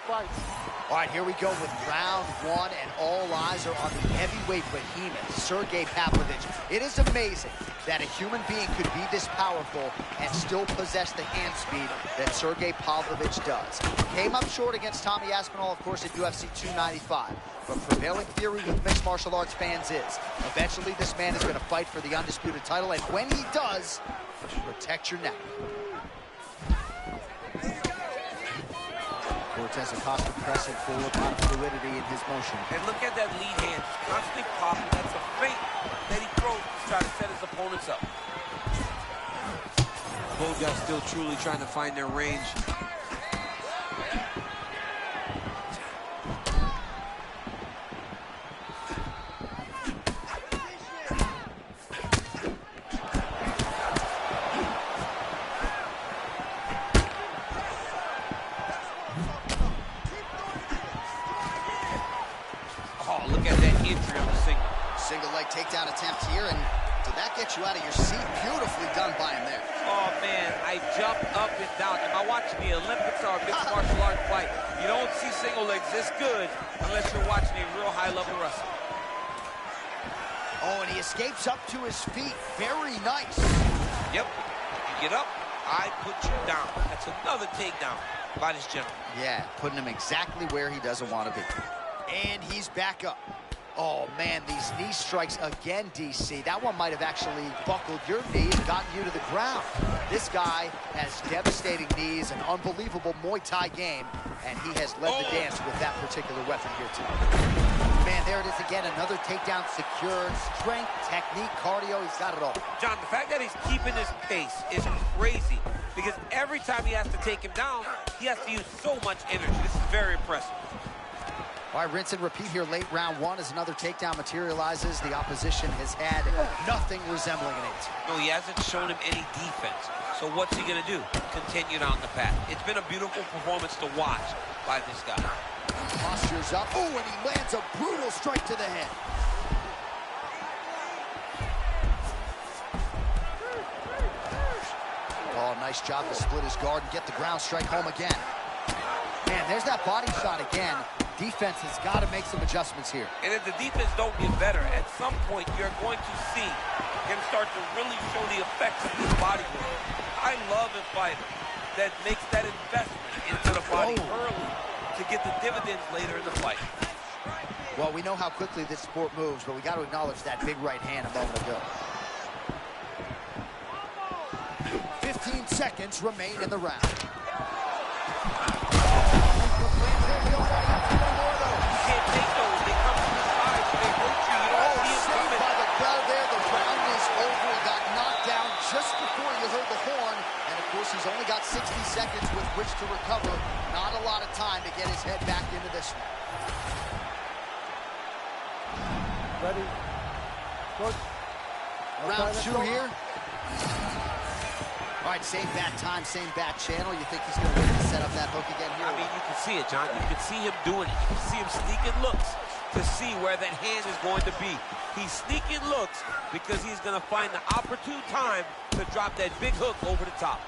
fight. All right, here we go with round one, and all eyes are on the heavyweight behemoth, Sergey Pavlovich. It is amazing that a human being could be this powerful and still possess the hand speed that Sergey Pavlovich does. Came up short against Tommy Aspinall, of course, at UFC 295. But prevailing theory with mixed martial arts fans is eventually this man is going to fight for the undisputed title, and when he does, protect your neck. Cortez Acosta pressing forward, a lot of fluidity in his motion. And look at that lead hand, just constantly popping. That's a feint that he throws to try to set his opponents up. Both guys still truly trying to find their range. Single leg takedown attempt here, and did that get you out of your seat? Beautifully done by him there. Oh, man, I jumped up and down. Am I watching the Olympics or a mixed martial arts fight? You don't see single legs this good unless you're watching a real high-level wrestler. Oh, and he escapes up to his feet. Very nice. Yep. You get up, I put you down. That's another takedown by this gentleman. Yeah, putting him exactly where he doesn't want to be. And he's back up. Oh, man, these knee strikes again, DC. That one might have actually buckled your knee and gotten you to the ground. This guy has devastating knees, an unbelievable Muay Thai game, and he has led the dance with that particular weapon here tonight. Man, there it is again, another takedown secured. Strength, technique, cardio, he's got it all. John, the fact that he's keeping his pace is crazy because every time he has to take him down, he has to use so much energy. This is very impressive. All right, rinse and repeat here late round one as another takedown materializes. The opposition has had nothing resembling an answer. No, he hasn't shown him any defense. So what's he going to do? Continue down the path. It's been a beautiful performance to watch by this guy. Postures up. Oh, and he lands a brutal strike to the head. Oh, nice job to split his guard and get the ground strike home again. Man, there's that body shot again. Defense has got to make some adjustments here. And if the defense don't get better, at some point you're going to see him start to really show the effects of his body work. I love a fighter that makes that investment into the body early to get the dividends later in the fight. Well, we know how quickly this sport moves, but we got to acknowledge that big right hand a moment ago. 15 seconds remain in the round. Just before you heard the horn, and of course he's only got 60 seconds with which to recover. Not a lot of time to get his head back into this one. Ready? Good. Round two here. All right, same bat time, same bat channel. You think he's going to set up that hook again here? I mean, you can see it, John. You can see him doing it. You can see him sneaking looks to see where that hand is going to be. He's sneaking looks because he's going to find the opportune time to drop that big hook over the top.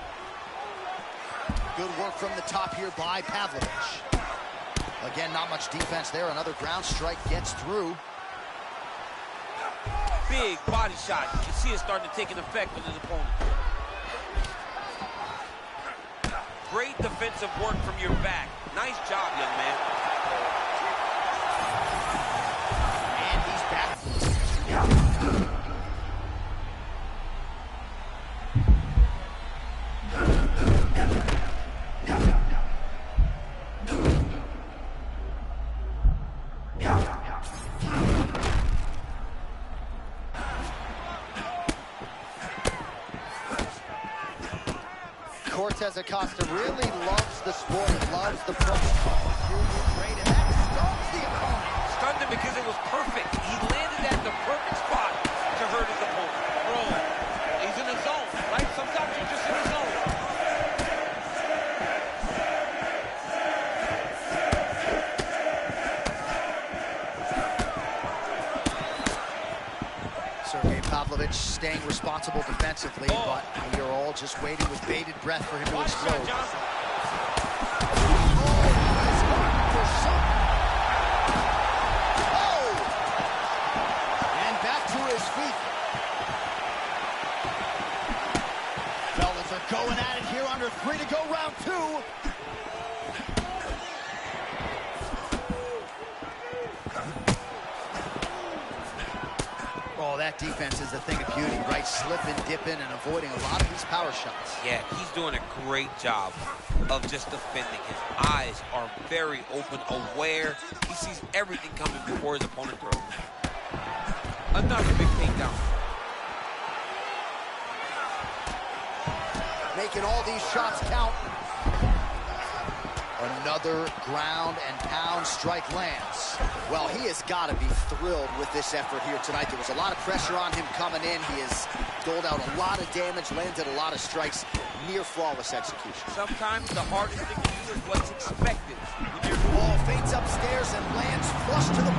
Good work from the top here by Pavlovich. Again, not much defense there. Another ground strike gets through. Big body shot. You can see it starting to take an effect on his opponent. Great defensive work from your back. Nice job, young man. And he's back. Cortez Acosta really loves the sport, loves the protocol. Great, and that stuns the opponent. Stunned him because it was perfect. He landed at the perfect spot to hurt his opponent. Bro, he's in the zone, right? Sometimes you're just in the zone. Sergey Pavlovich staying responsible defensively, but we are all just waiting with bated breath for him to explode. Johnson. Oh, Oh! And back to his feet. Fellas are going at it here under 3 to go, round 2. Oh, that defense is a thing of beauty, right? Slipping, dipping, and avoiding a lot of these power shots. Yeah, he's doing a great job of just defending. His eyes are very open, aware. He sees everything coming before his opponent throws. Another big takedown. Making all these shots count. Another ground and pound strike lands. Well, he has got to be thrilled with this effort here tonight. There was a lot of pressure on him coming in. He has doled out a lot of damage, landed a lot of strikes, near flawless execution. Sometimes the hardest thing to do is what's expected. Ball fades upstairs and lands flush to the...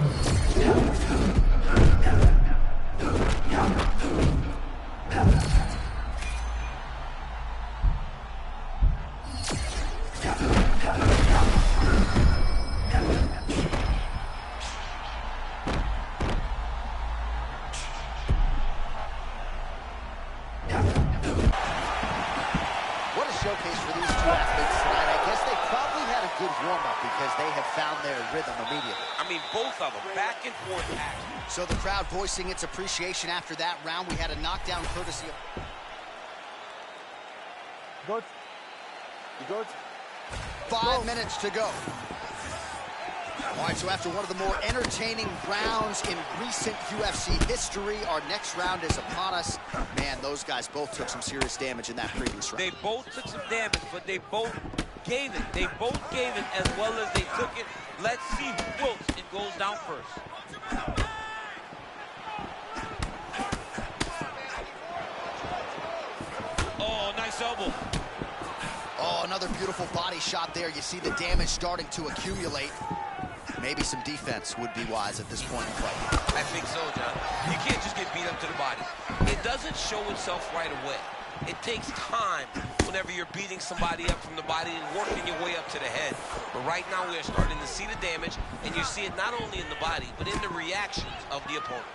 Showcase for these two athletes tonight. I guess they probably had a good warm-up because they have found their rhythm immediately. I mean, both of them, back and forth action. So the crowd voicing its appreciation after that round. We had a knockdown courtesy of... Good. You good? 5 minutes to go. All right, so after one of the more entertaining rounds in recent UFC history, our next round is upon us. Man, those guys both took some serious damage in that previous round. They both took some damage, but they both gave it. They both gave it as well as they took it. Let's see who wilts and goes down first. Oh, nice elbow. Oh, another beautiful body shot there. You see the damage starting to accumulate. Maybe some defense would be wise at this point in the fight. I think so, John. You can't just get beat up to the body. It doesn't show itself right away. It takes time whenever you're beating somebody up from the body and working your way up to the head. But right now we are starting to see the damage, and you see it not only in the body, but in the reactions of the opponent.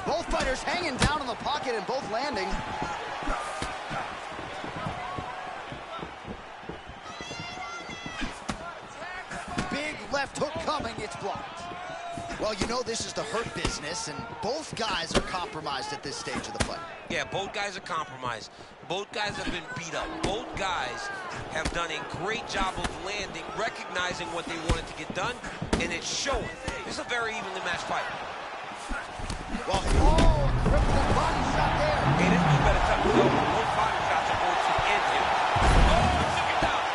Both fighters hanging down in the pocket and both landing. Left hook coming, it's blocked. Well, you know this is the hurt business, and both guys are compromised at this stage of the fight. Yeah, both guys are compromised. Both guys have been beat up. Both guys have done a great job of landing, recognizing what they wanted to get done, and it's showing. This is a very evenly matched fight. Well, oh, crippling body shot there. Hey, this dude better tuck his elbow. Both body shots are going to end him. Oh, he took it down.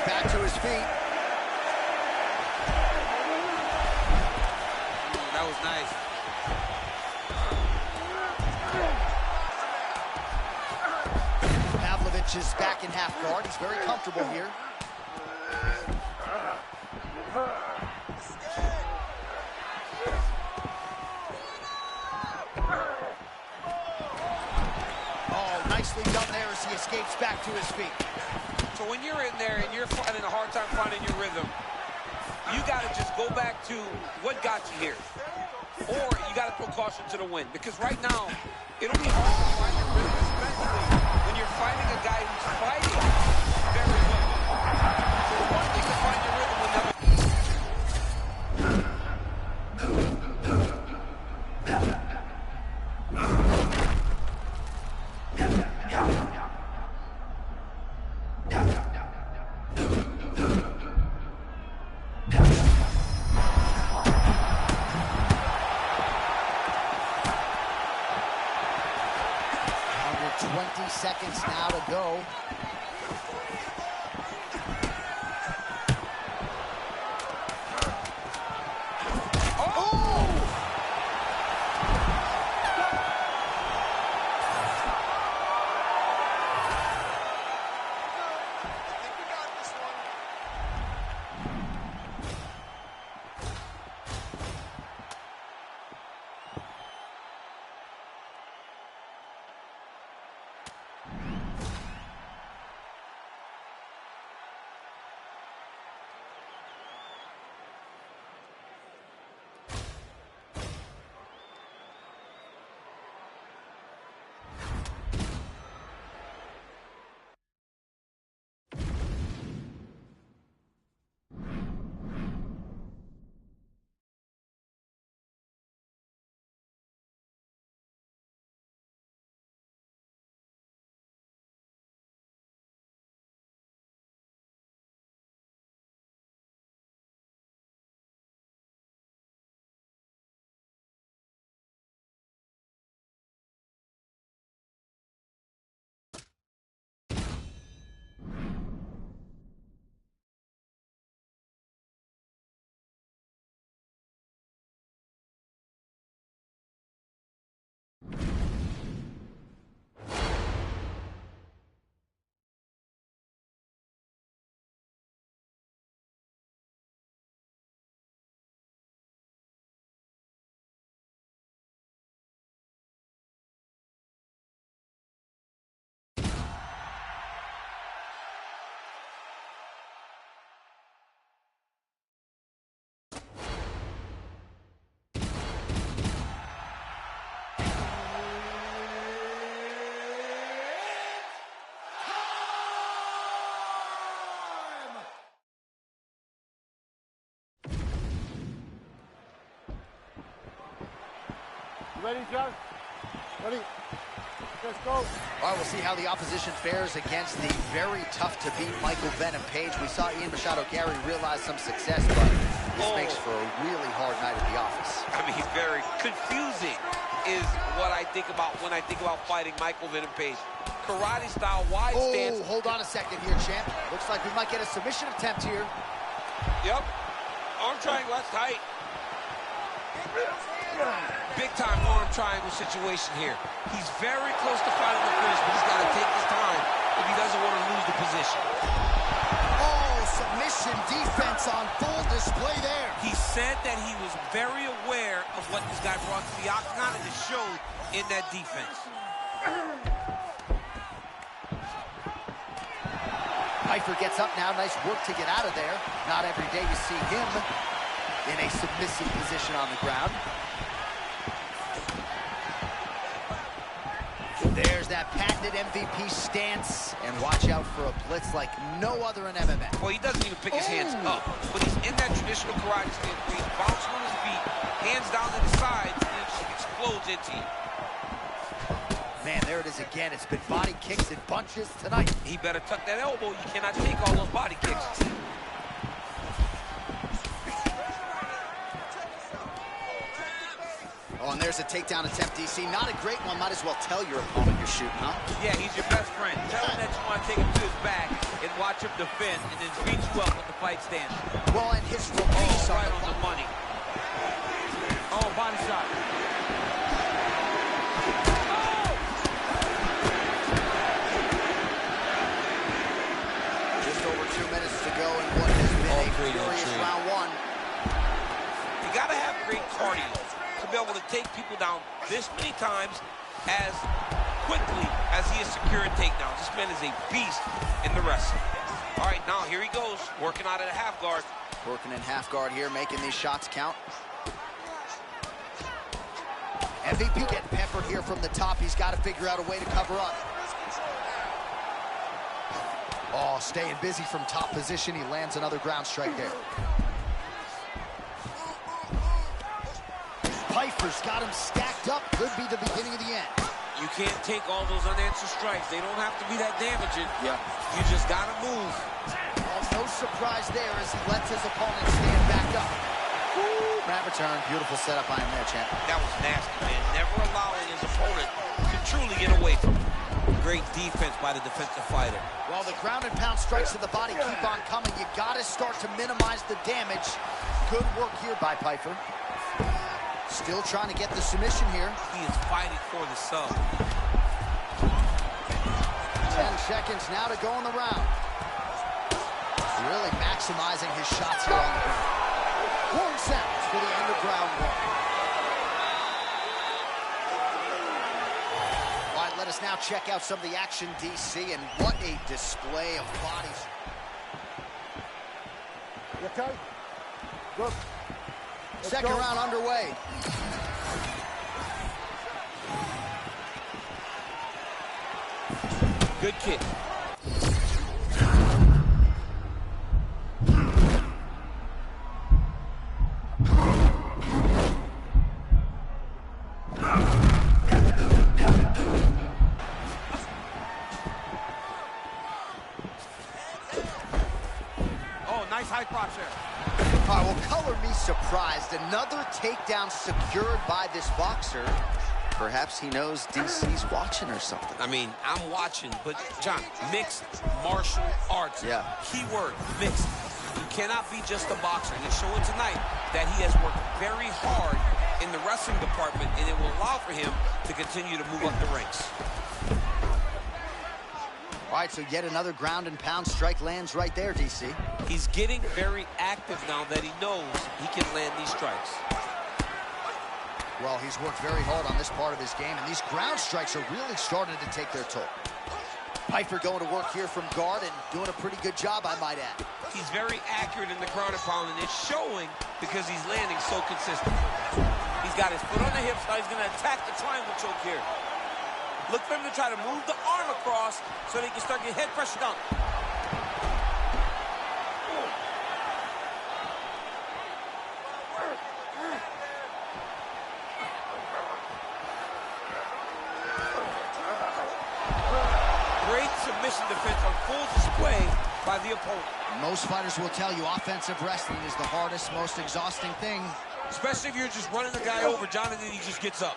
Back to his feet. That was nice. Pavlovich is back in half guard. He's very comfortable here. Oh, nicely done there as he escapes back to his feet. So when you're in there and you're finding a hard time finding your rhythm, you got to just go back to what got you here. Or you got to throw caution to the wind. Because right now, it'll be hard to find your rhythm, especially when you're fighting a guy who's fighting very well. So it's one thing to find your rhythm when the... Seconds now to go. You ready, John? Ready? Let's go. All right, we'll see how the opposition fares against the very tough-to-beat Michael Venom Page. We saw Ian Machado Gary realize some success, but this makes for a really hard night at the office. I mean, very confusing is what I think about when I think about fighting Michael Venom Page. Karate style, wide stance. Oh, hold on a second here, champ. Looks like we might get a submission attempt here. Yep. Arm triangle, that's tight. Big time arm triangle situation here. He's very close to finding the finish, but he's got to take his time if he doesn't want to lose the position. Oh, submission defense on full display there. He said that he was very aware of what this guy brought to the octagon, and it showed in that defense. Pfeiffer gets up now. Nice work to get out of there. Not every day you see him in a submissive position on the ground. There's that patented MVP stance. And watch out for a blitz like no other in MMA. Well, he doesn't even pick his hands up, but he's in that traditional karate stance where he's bouncing on his feet, hands down to the sides, and it just explodes into you. Man, there it is again. It's been body kicks in bunches tonight. He better tuck that elbow. You cannot take all those body kicks. Oh, and there's a takedown attempt, DC. Not a great one. Might as well tell your opponent you're shooting, huh? Yeah, he's your best friend. Tell him that you want to take him to his back and watch him defend, and then beat you up with the fight stance. Well, and his release right on the money. Oh, body shot. Just over 2 minutes to go in what has been a furious round one. You got to have great cardio to be able to take people down this many times as quickly as he is securing takedowns. This man is a beast in the wrestling. All right, now here he goes, working out of the half guard. Working in half guard here, making these shots count. MVP getting peppered here from the top. He's got to figure out a way to cover up. Oh, staying busy from top position. He lands another ground strike there. Pfeiffer's got him stacked up. Could be the beginning of the end. You can't take all those unanswered strikes. They don't have to be that damaging. Yeah. You just got to move. Well, no surprise there as he lets his opponent stand back up. Woo, mat return. Beautiful setup by him there, champ. That was nasty, man. Never allowing his opponent to truly get away from him. Great defense by the defensive fighter. Well, the ground and pound strikes to the body keep on coming. You got to start to minimize the damage. Good work here by Pfeiffer. Still trying to get the submission here. He is fighting for the sub. 10 seconds now to go in the round. Really maximizing his shots here on the ground. 1 second for the end of round one. All right, let us now check out some of the action, DC, and what a display of bodies. You okay? Good. Second round underway. Good kick. Oh, nice high crotch there. All right, well, color me surprised. Another takedown secured by this boxer. Perhaps he knows DC's watching or something. I mean, I'm watching, but John, mixed martial arts. Yeah. Keyword, mixed. You cannot be just a boxer. And it's showing tonight that he has worked very hard in the wrestling department, and it will allow for him to continue to move up the ranks. All right, so yet another ground and pound strike lands right there, DC. He's getting very active now that he knows he can land these strikes. Well, he's worked very hard on this part of his game, and these ground strikes are really starting to take their toll. Pfeiffer going to work here from guard and doing a pretty good job, I might add. He's very accurate in the ground and pound, and it's showing because he's landing so consistent. He's got his foot on the hips, now he's going to attack the triangle choke here. Look for him to try to move the arm across so that he can start getting head pressure down. submission defense on full display by the opponent. Most fighters will tell you offensive wrestling is the hardest, most exhausting thing. Especially if you're just running the guy over, Jonathan, he just gets up.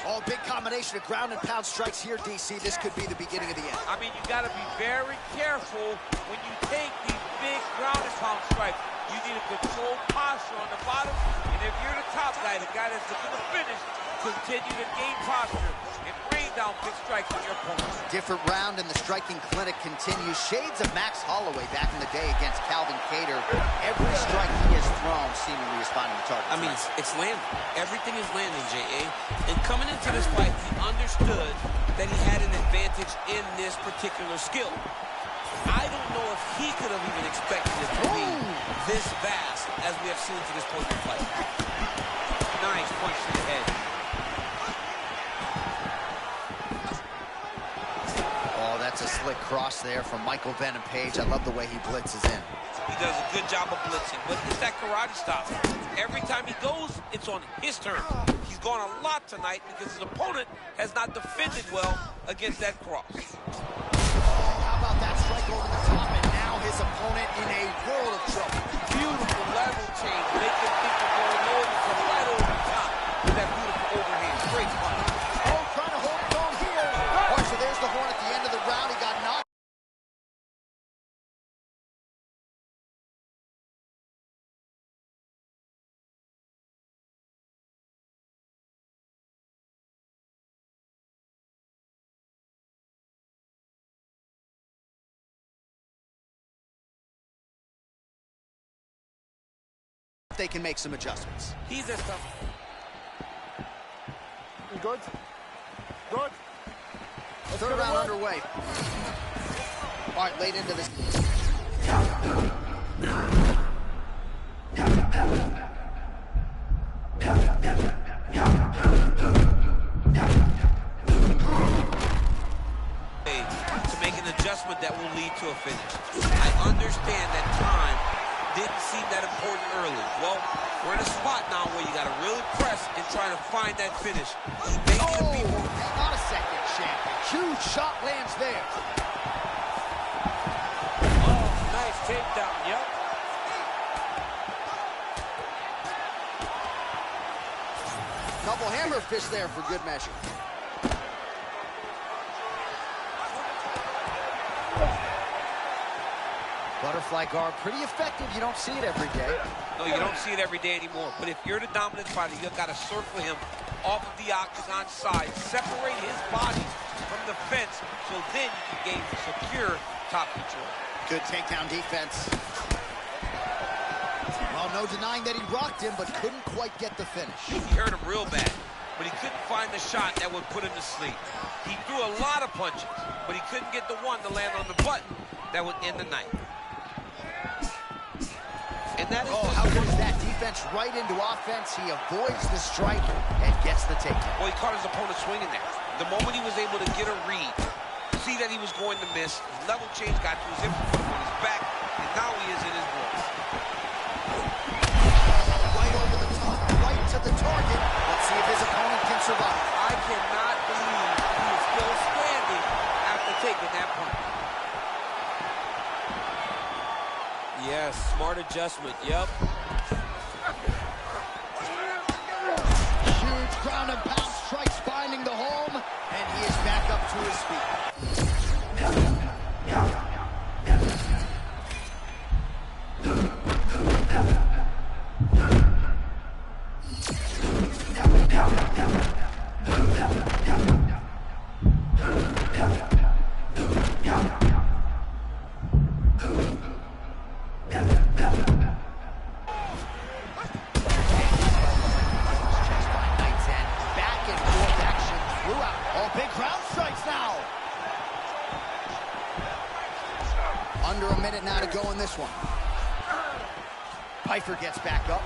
Oh, big combination of ground and pound strikes here, DC. This could be the beginning of the end. I mean, you got to be very careful when you take these big ground and pound strikes. You need a controlled posture on the bottom, and if you're the top guy, the guy that's looking to finish, continue to gain posture and rain down big strikes on your opponent. Different round and the striking clinic continues. Shades of Max Holloway back in the day against Calvin Kattar. Every strike he has thrown seemingly is finding the target. I mean, it's landing. Everything is landing, J.A. And coming into this fight, he understood that he had an advantage in this particular skill. I don't know if he could have even expected it to be this vast as we have seen to this point in the fight. Nice punch to the head. Oh, that's a slick cross there from Michael Venom Page. I love the way he blitzes in. He does a good job of blitzing, but it's that karate style. Every time he goes, it's on his turn. He's gone a lot tonight because his opponent has not defended well against that cross. How about that strike over the top, and now his opponent in a world of trouble. Beautiful level change, making people go low to come right over the top with that beautiful overhand. Great punch. Oh, trying to hold it on here. Oh, so there's the horn at the end of the round. He got knocked. They can make some adjustments. He's a tough. You good? Good. Third round underway. All right, late into this. To make an adjustment that will lead to a finish. I understand that time didn't seem that important early. Well, we're in a spot now where you got to really press and try to find that finish. Making it be not a second, champion. Huge shot lands there. Oh, nice takedown. Yep. Couple hammer fists there for good measure. Butterfly guard, pretty effective. You don't see it every day. No, you don't see it every day anymore. But if you're the dominant fighter, you've got to circle him off of the octagon side, separate his body from the fence, so then you can gain secure top control. Good takedown defense. Well, no denying that he rocked him, but couldn't quite get the finish. He hurt him real bad, but he couldn't find the shot that would put him to sleep. He threw a lot of punches, but he couldn't get the one to land on the button that would end the night. And that is how good is that defense right into offense? He avoids the strike and gets the takedown. Well, he caught his opponent swinging there. The moment he was able to get a read, see that he was going to miss, his level change got to his hip, put him on his back, and now he is in his voice. Right over the top, right to the target. Let's see if his opponent can survive. I cannot believe he is still standing after taking that punch. Yes, smart adjustment, yep. Huge ground and pound strikes finding the home, and he is back up to his feet. Under a minute now to go in this one. Pfeiffer gets back up.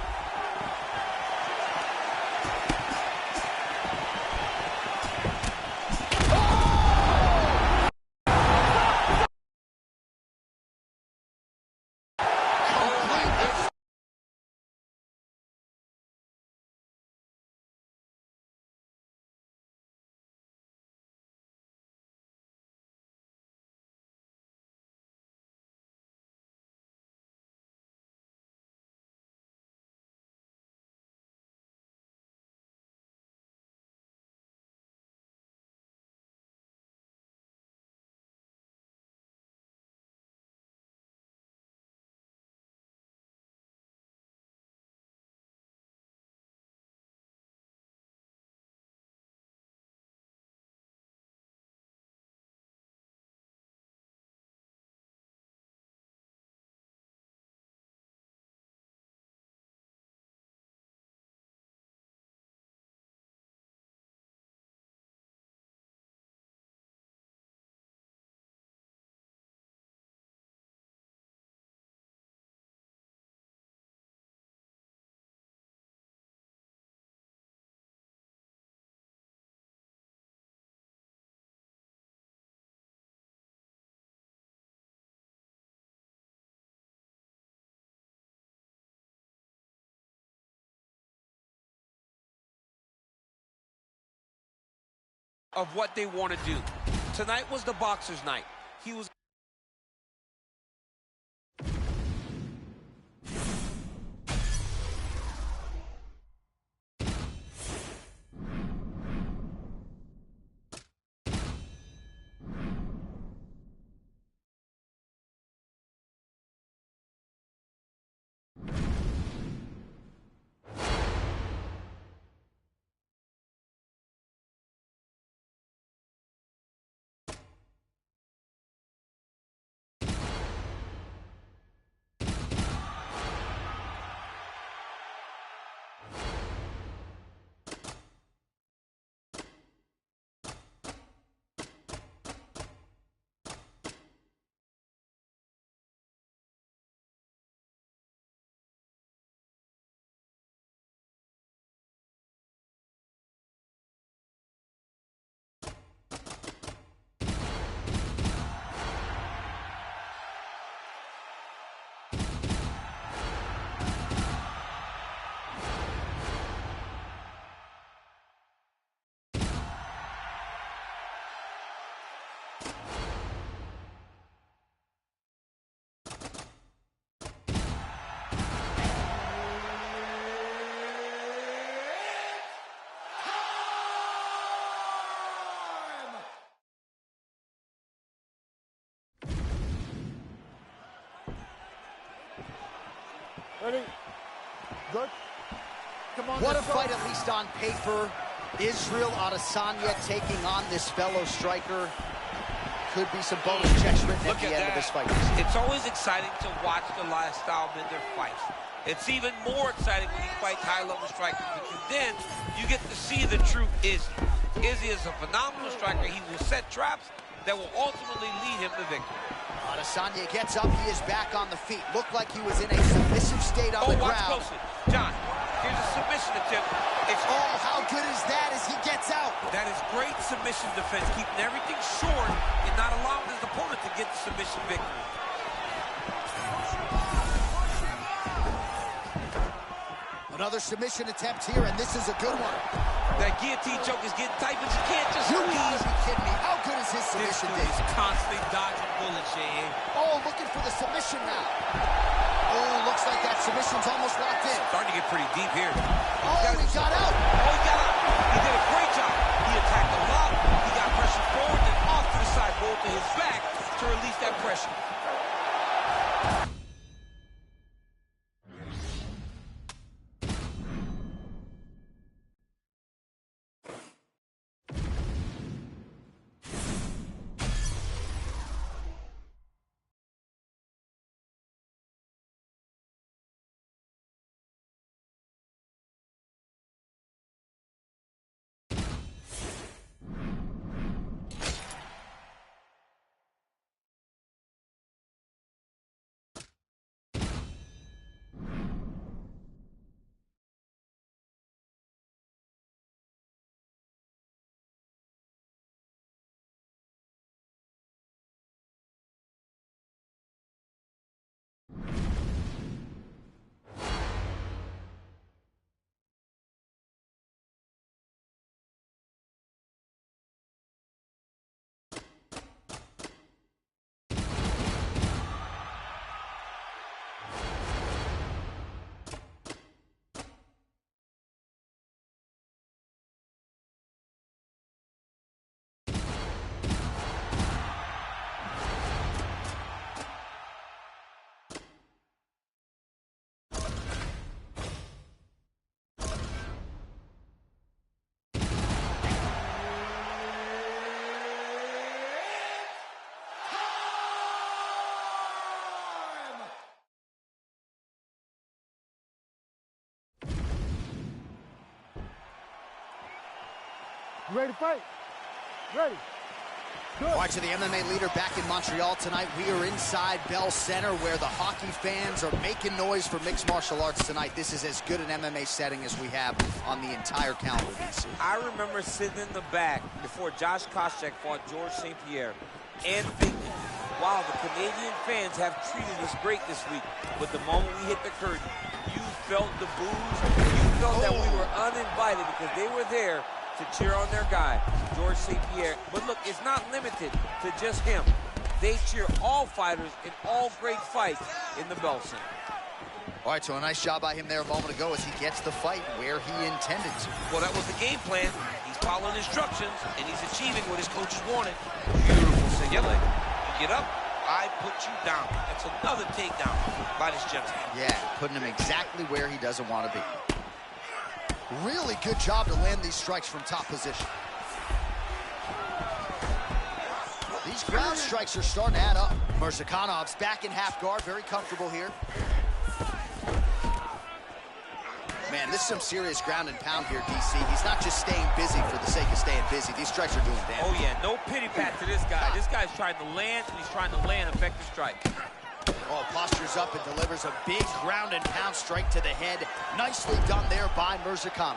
of what they want to do. Tonight was the boxer's night. He was... Ready? Good. Come on. What a fight, at least on paper. Israel Adesanya taking on this fellow striker. Could be some bonus checks written at the end of this fight. It's always exciting to watch the lifestyle in their fights. It's even more exciting when he fights high-level strikers, because then you get to see the true Izzy. Izzy is a phenomenal striker. He will set traps that will ultimately lead him to victory. Adesanya gets up. He is back on the feet. Looked like he was in a submissive state on the Watch ground. closely. John, here's a submission attempt. How good is that as he gets out? That is great submission defense, keeping everything short and not allowing his opponent to get the submission victory. Another submission attempt here, and this is a good one. That guillotine choke is getting tight, but you can't just You gotta be kidding me. How good is his submission? He's constantly dodging bullets, Shane. Oh, looking for the submission now. Oh, looks like that submission's almost locked in. Starting to get pretty deep here. Oh, he got out. Oh, he got out. He did a great job. He attacked a lot. He got pressure forward and off to the side, rolled to his back to release that pressure. You ready to fight? Ready. Good. Watching the MMA leader back in Montreal tonight. We are inside Bell Center where the hockey fans are making noise for mixed martial arts tonight. This is as good an MMA setting as we have on the entire calendar, DC. I remember sitting in the back before Josh Koscheck fought George St. Pierre and thinking, wow, the Canadian fans have treated us great this week. But the moment we hit the curtain, you felt the boos. You felt that we were uninvited because they were there to cheer on their guy, George St. Pierre. But look, it's not limited to just him. They cheer all fighters in all great fights in the bell center. All right, so a nice job by him there a moment ago as he gets the fight where he intended to. Well, that was the game plan. He's following instructions, and he's achieving what his coaches wanted. Beautiful single leg. You get up, I put you down. That's another takedown by this gentleman. Yeah, putting him exactly where he doesn't want to be. Really good job to land these strikes from top position. These ground strikes are starting to add up. Mirzakhanov's back in half guard, very comfortable here. Man, this is some serious ground and pound here, DC. He's not just staying busy for the sake of staying busy. These strikes are doing damage. Oh, yeah, no pity pat to this guy. This guy's trying to land, and he's trying to land effective strike. Oh, postures up and delivers a big ground and pound strike to the head. Nicely done there by Mirzakhanov.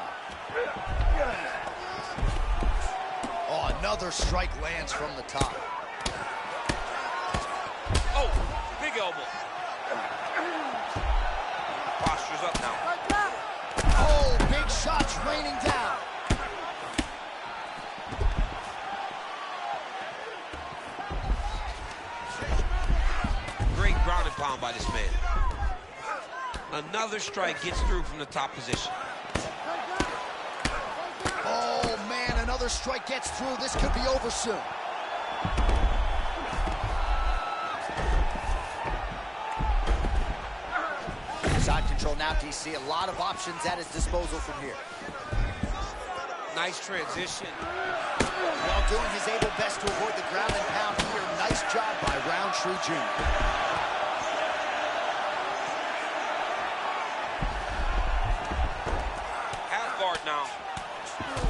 Oh, another strike lands from the top. Oh, big elbow. Postures up now. Oh, big shots raining down. Great ground and pound by this man. Another strike gets through from the top position. Oh, man, another strike gets through. This could be over soon. Side control now, DC. A lot of options at his disposal from here. Nice transition. While doing his able best to avoid the ground and pound here. Nice job by Roundtree Jr. Half guard now.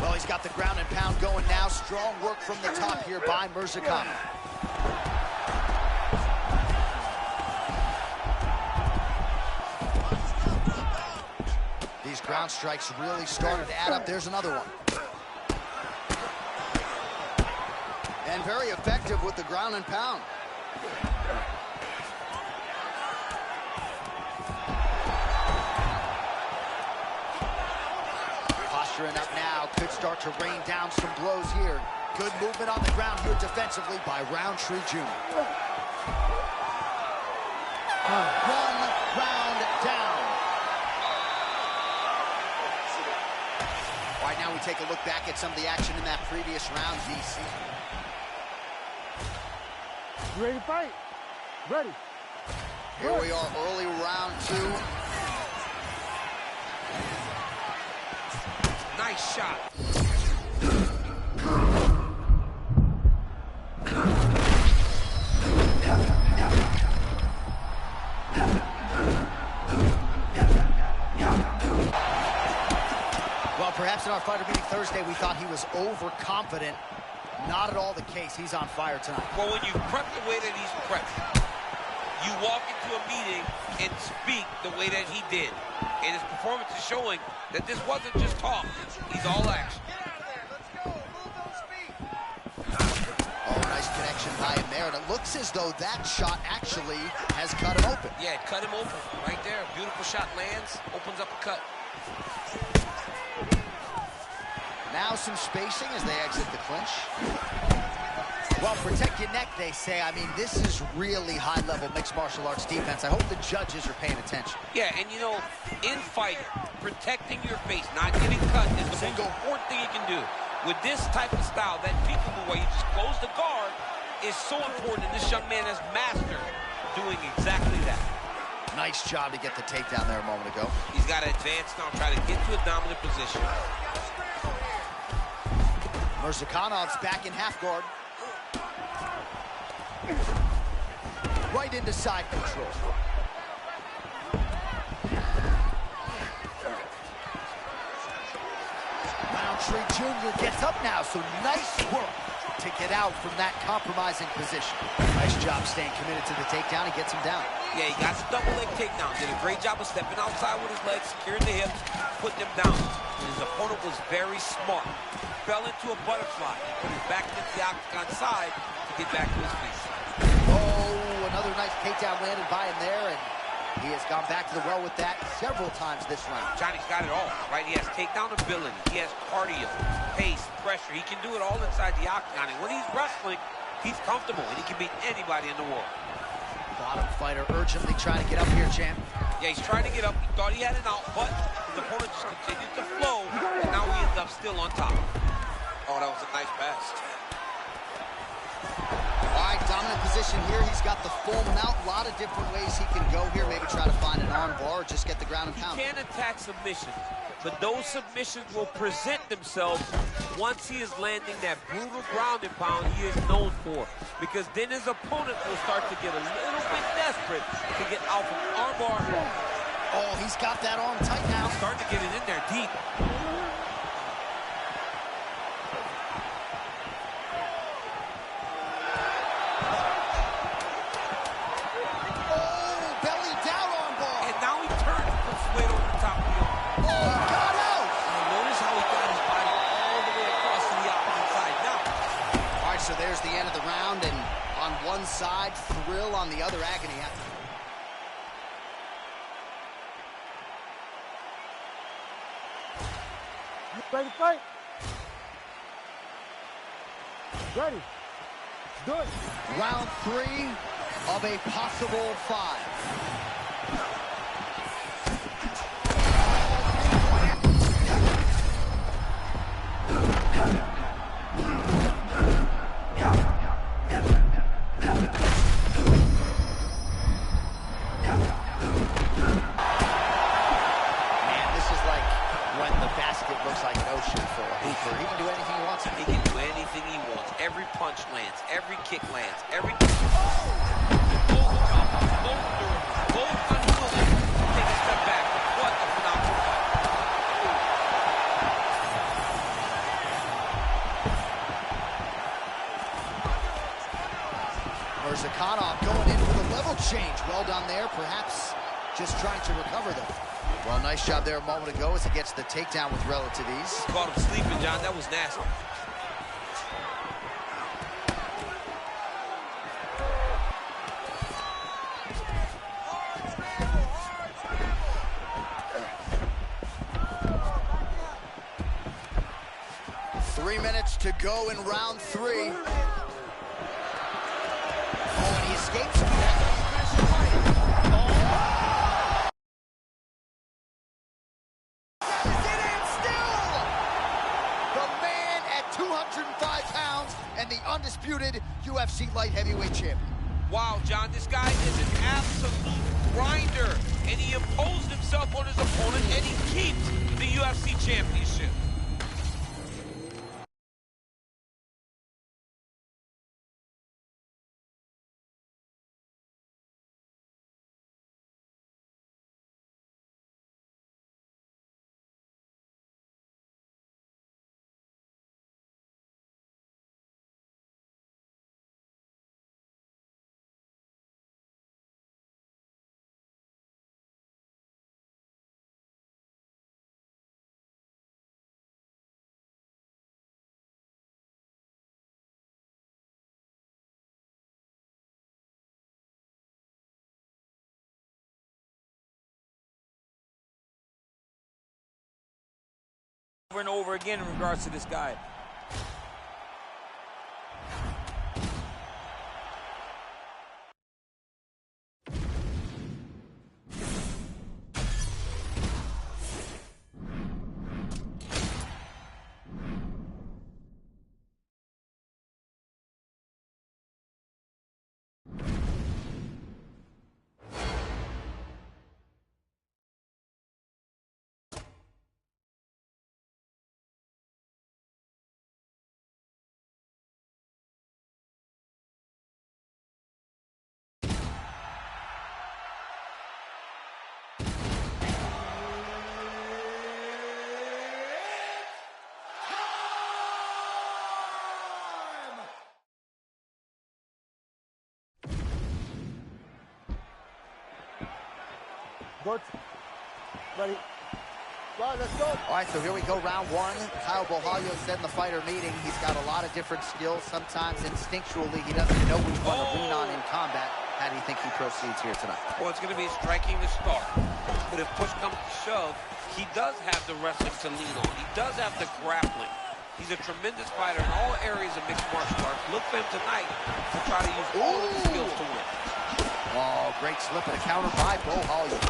Well, he's got the ground and pound going now. Strong work from the top here by Mirzakhanov. These ground strikes really started to add up. There's another one. And very effective with the ground and pound. Posturing up now, could start to rain down some blows here. Good movement on the ground here defensively by Roundtree Jr. One round down. All right, now we take a look back at some of the action in that previous round, DC. You ready to fight? Ready. Here we are, early round 2. Nice shot. Well, perhaps in our fighter meeting Thursday, we thought he was overconfident. Not at all the case. He's on fire tonight. Well, when you prep the way that he's prepped, you walk into a meeting and speak the way that he did. And his performance is showing that this wasn't just talk. He's all action. Oh, nice connection by him there. And it looks as though that shot actually has cut him open. Yeah, it cut him open right there. Beautiful shot lands, opens up a cut. Now some spacing as they exit the clinch. Well, protect your neck, they say. I mean, this is really high-level mixed martial arts defense. I hope the judges are paying attention. Yeah, and you know, in fighting, protecting your face, not getting cut is the most important thing you can do. With this type of style, that peekaboo where you just close the guard is so important, and this young man has mastered doing exactly that. Nice job to get the takedown there a moment ago. He's got to advance now, try to get to a dominant position. Mirzakhanov's back in half guard. Right into side control. Roundtree Jr. gets up now, so nice work to get out from that compromising position. Nice job staying committed to the takedown. He gets him down. Yeah, he got some double leg takedown. Did a great job of stepping outside with his legs, securing the hips, putting him down. And his opponent was very smart. Fell into a butterfly, put his back against the octagon side to get back to his feet. Oh, another nice takedown landed by him there, and He has gone back to the well with that several times this round. Johnny's got it all, right? He has takedown ability. He has cardio, pace, pressure. He can do it all inside the octagon. And when he's wrestling, he's comfortable, and he can beat anybody in the world. Bottom fighter urgently trying to get up here, champ. Yeah, he's trying to get up. He thought he had it out, but his opponent just continued to flow, and now he ends up still on top. Oh, that was a nice pass. All right, dominant position here. He's got the full mount. A lot of different ways he can go here. Maybe try to find an arm bar or just get the ground and pound. He can attack submissions, but those submissions will present themselves once he is landing that brutal ground and pound he is known for. Because then his opponent will start to get a little bit desperate to get out from arm bar. Oh, he's got that arm tight now. Starting to get it in there deep. So there's the end of the round, and on one side, thrill, on the other, agony. You ready to fight? Ready. Let's do it. Round 3 of a possible 5. Looks like an ocean for a hooper. He can do anything he wants. He can do anything he wants. Every punch lands. Every kick lands. Every... Both unwilling to take a step back. What a phenomenal fight. Murzakanov going in for the level change. Well done there. Perhaps just trying to recover them. Well, nice job there a moment ago as he gets the takedown with relative ease. Caught him sleeping, John. That was nasty. Three minutes to go in round 3. Oh, and he escapes from that. And the undisputed UFC light heavyweight champion. Wow, John, this guy is an absolute grinder, and he imposed himself on his opponent, and he keeps the UFC championship. Over and over again in regards to this guy. Good. Ready. Right, let's go. All right, so here we go, round 1. Kyle Bohalio said in the fighter meeting he's got a lot of different skills. Sometimes instinctually he doesn't know which one to lean on in combat. How do you think he proceeds here tonight? Well, it's going to be striking to start. But if push comes to shove, he does have the wrestling to lean on. He does have the grappling. He's a tremendous fighter in all areas of mixed martial arts. Look for him tonight to try to use all of his skills to win. Oh, great slip and a counter by Bo Hollier.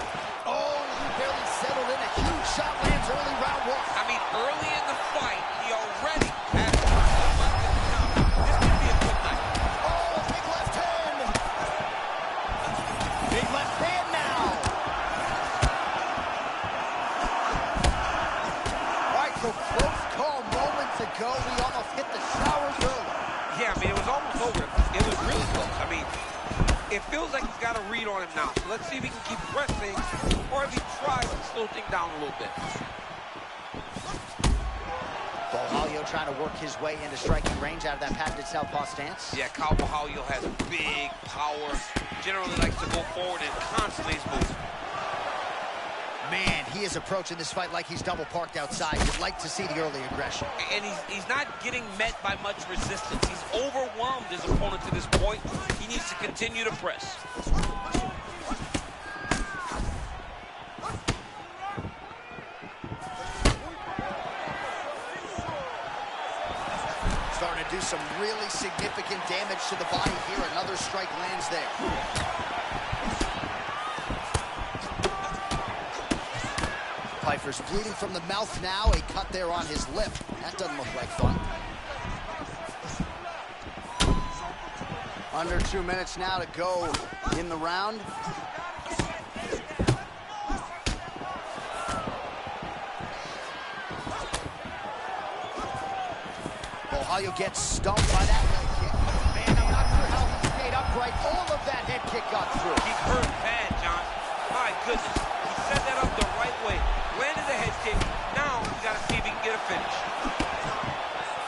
Oh, he barely settled in. A huge shot lands early round one. I mean, early in the fight, he already had this could be a good night. Oh, big left hand. Big left hand now. All right, so close call moments ago. We almost hit the showers early. Yeah, I mean, it was almost over. It was really close. I mean, it feels like he's got a read on him now. So let's see if he can keep pressing or if he tries to slow things down a little bit. Bohalio trying to work his way into striking range out of that patented southpaw stance. Yeah, Kyle Bohalio has big power, generally likes to go forward and constantly is moving. Man, he is approaching this fight like he's double parked outside. You'd like to see the early aggression. And he's not getting met by much resistance. He's overwhelmed his opponent to this point. He needs to continue to press. Starting to do some really significant damage to the body here. Another strike lands there. Pfeiffer's bleeding from the mouth now. A cut there on his lip. That doesn't look like fun. Under 2 minutes now to go in the round. Bohalio gets stumped by that leg kick. Man, I'm not sure how he stayed upright. All of that head kick got through. He hurt bad, John. My goodness. He set that up the right way. Landed the head kick. Now he's got to see if he can get a finish.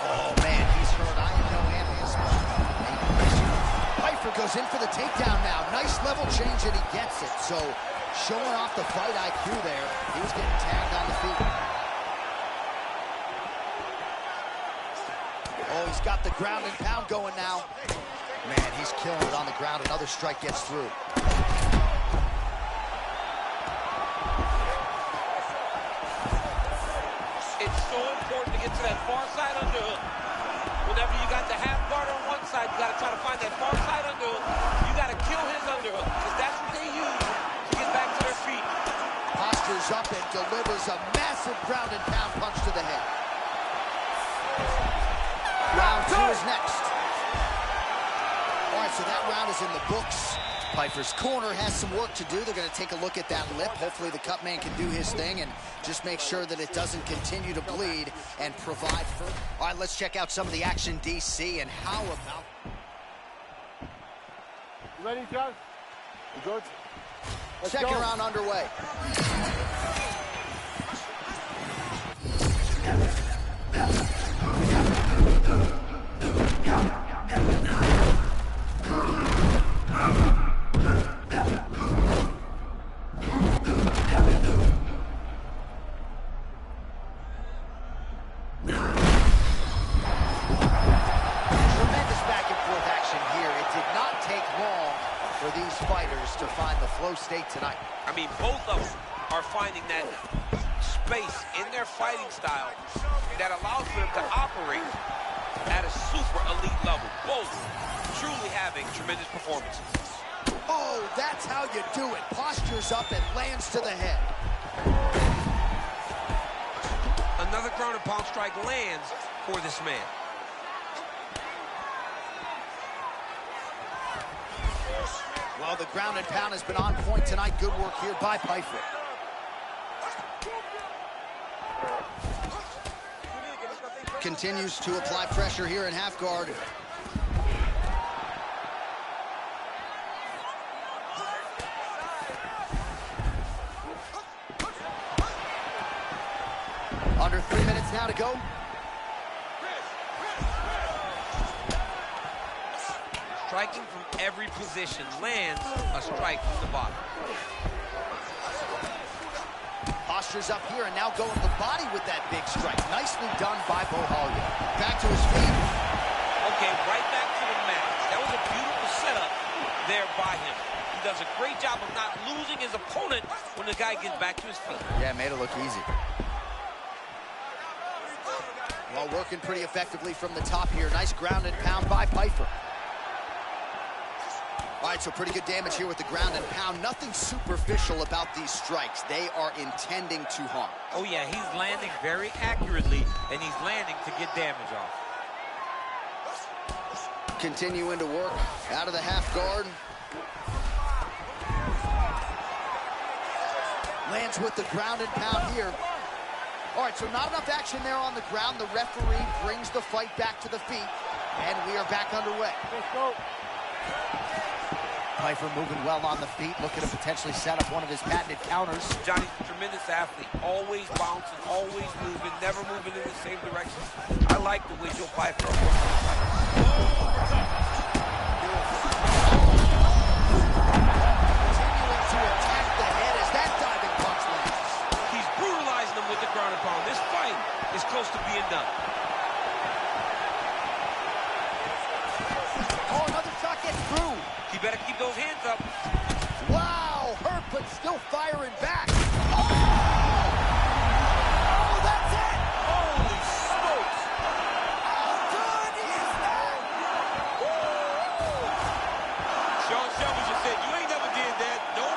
Oh, man, he's hurt. I am no ambulance. Pfeiffer goes in for the takedown now. Nice level change, and he gets it. So, showing off the fight IQ there. He was getting tagged on the feet. Oh, he's got the ground and pound going now. Man, he's killing it on the ground. Another strike gets through. It's so important to get to that far side underhook. Whenever you got the half guard on one side, you got to try to find that far side underhook. You got to kill his underhook because that's what they use to get back to their feet. Postures up and delivers a massive ground and pound punch to the head. Round two is next. All right, so that round is in the books. Pfeiffer's corner has some work to do. They're going to take a look at that lip. Hopefully the cut man can do his thing and just make sure that it doesn't continue to bleed and provide for... All right, let's check out some of the action, DC, and how about... You ready, John? You good? Second round underway. To find the flow state tonight. I mean, both of them are finding that space in their fighting style that allows for them to operate at a super elite level. Both truly having tremendous performances. Oh, that's how you do it. Postures up and lands to the head. Another ground and pound strike lands for this man. Well, the ground and pound has been on point tonight. Good work here by Pfeiffer. Continues to apply pressure here in half guard. Under 3 minutes now to go. Striking from every position lands a strike from the bottom. Postures up here and now going to the body with that big strike. Nicely done by Bohalio. Back to his feet. Okay, right back to the mat. That was a beautiful setup there by him. does a great job of not losing his opponent when the guy gets back to his feet. Yeah, made it look easy. Well, working pretty effectively from the top here. Nice ground and pound by Pyfer. All right, so pretty good damage here with the ground and pound. Nothing superficial about these strikes. They are intending to harm. Oh, yeah, he's landing very accurately, and he's landing to get damage off. Continuing to work out of the half guard. Lands with the ground and pound here. All right, so not enough action there on the ground. The referee brings the fight back to the feet, and we are back underway. Let's go. Pyfer moving well on the feet, looking to potentially set up one of his patented counters. Johnny's a tremendous athlete, always bouncing, always moving, never moving in the same direction. I like the way Joe Pyfer approaches the fight. Continuing to attack the head as that diving punch lands. He's brutalizing them with the ground and pound. This fight is close to being done. Oh, another shot gets through. He better keep those hands up. Wow, hurt but still firing back. Oh, that's it. Holy smokes. How good is that? Sean Shelby just said, you ain't never did that. Nope.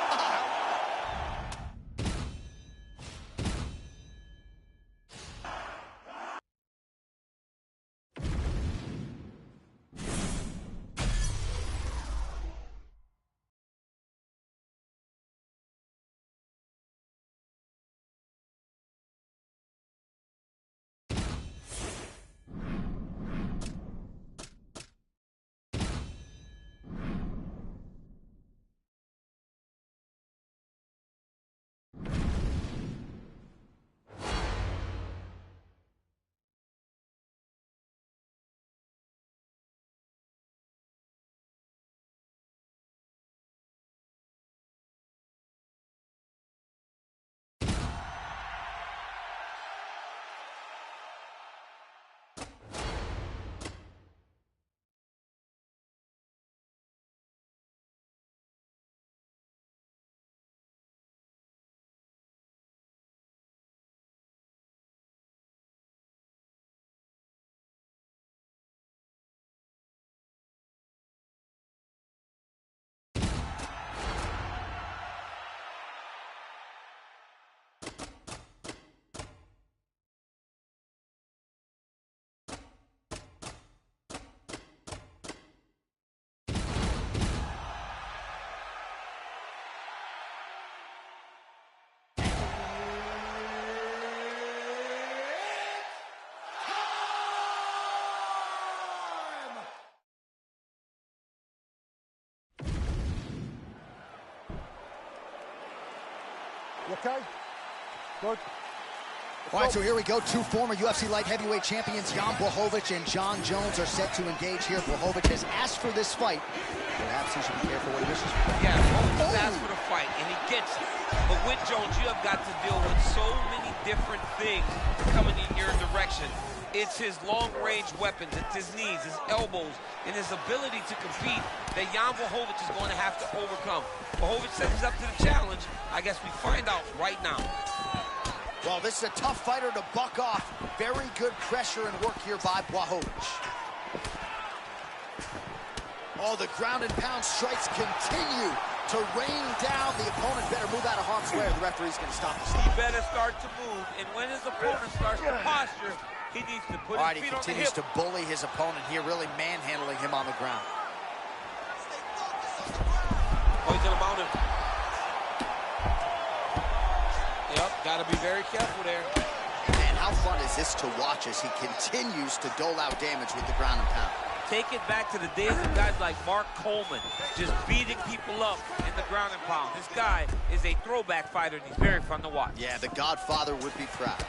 You okay? Good. All right, so here we go. Two former UFC light heavyweight champions, Jan Blachowicz and John Jones, are set to engage here. Blachowicz has asked for this fight. Perhaps he should be careful what he wishes for. Yeah, Jones asked for the fight, and he gets it. But with Jones, you have got to deal with so many different things coming in your direction. It's his long-range weapons, it's his knees, his elbows, and his ability to compete that Jan Blachowicz is going to have to overcome. Blachowicz says he's up to the challenge. I guess we find out right now. Well, this is a tough fighter to buck off. Very good pressure and work here by Blachowicz. Oh, the ground and pound strikes continue to rain down. The opponent better move out of harm's way, or the referee's going to stop the He better start to move, and when his opponent starts to posture, he needs to put his feet on the hip. He continues to bully his opponent here, really manhandling him on the ground. Oh, he's gonna mount him. Yep, gotta be very careful there. Man, how fun is this to watch as he continues to dole out damage with the ground and pound? Take it back to the days of guys like Mark Coleman, just beating people up in the ground and pound. This guy is a throwback fighter, and he's very fun to watch. Yeah, the Godfather would be proud.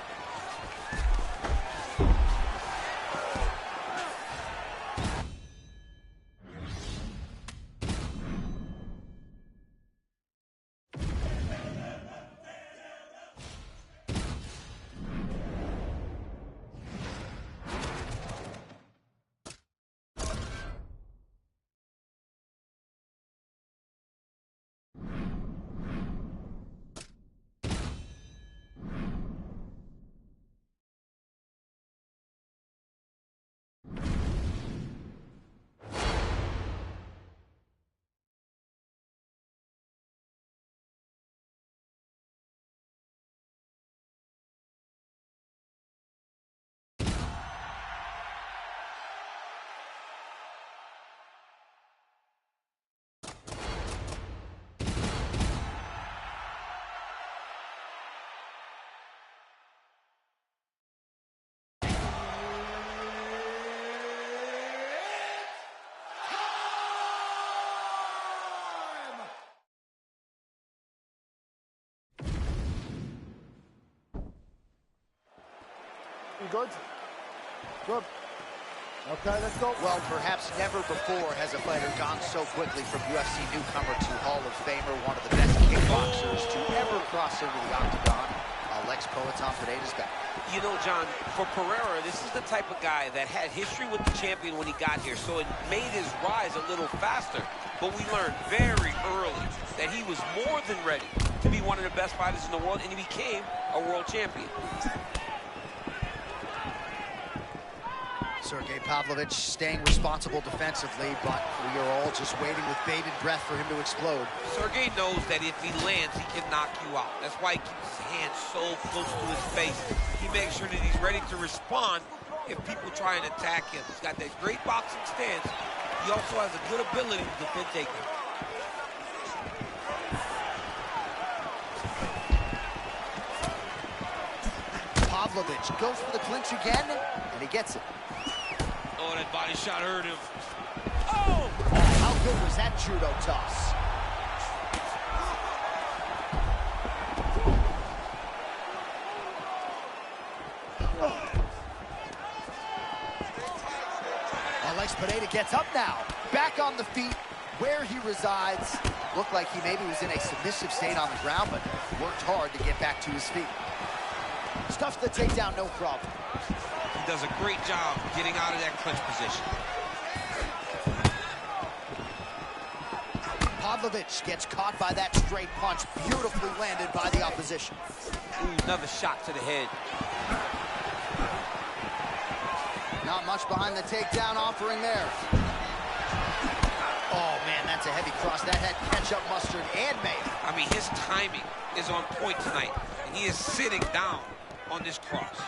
Good. Good. Okay, let's go. Well, perhaps never before has a fighter gone so quickly from UFC newcomer to Hall of Famer, one of the best kickboxers to ever cross into the octagon. Alex Poatan Pereira's back. You know, John, for Pereira, this is the type of guy that had history with the champion when he got here, so it made his rise a little faster. But we learned very early that he was more than ready to be one of the best fighters in the world, and he became a world champion. Sergey Pavlovich staying responsible defensively, but we are all just waiting with bated breath for him to explode. Sergey knows that if he lands, he can knock you out. That's why he keeps his hands so close to his face. He makes sure that he's ready to respond if people try and attack him. He's got that great boxing stance. He also has a good ability to defend takedown. Pavlovich goes for the clinch again, and he gets it. Oh, that body shot hurt him. Oh! How good was that judo toss? Alex Pereira gets up now. Back on the feet, where he resides. Looked like he maybe was in a submissive state on the ground, but worked hard to get back to his feet. Stuffs the takedown, no problem. He does a great job getting out of that clinch position. Pavlovich gets caught by that straight punch, beautifully landed by the opposition. Ooh, another shot to the head. Not much behind the takedown offering there. Oh, man, that's a heavy cross. That had ketchup, mustard, and mayo. I mean, his timing is on point tonight, and he is sitting down on this cross.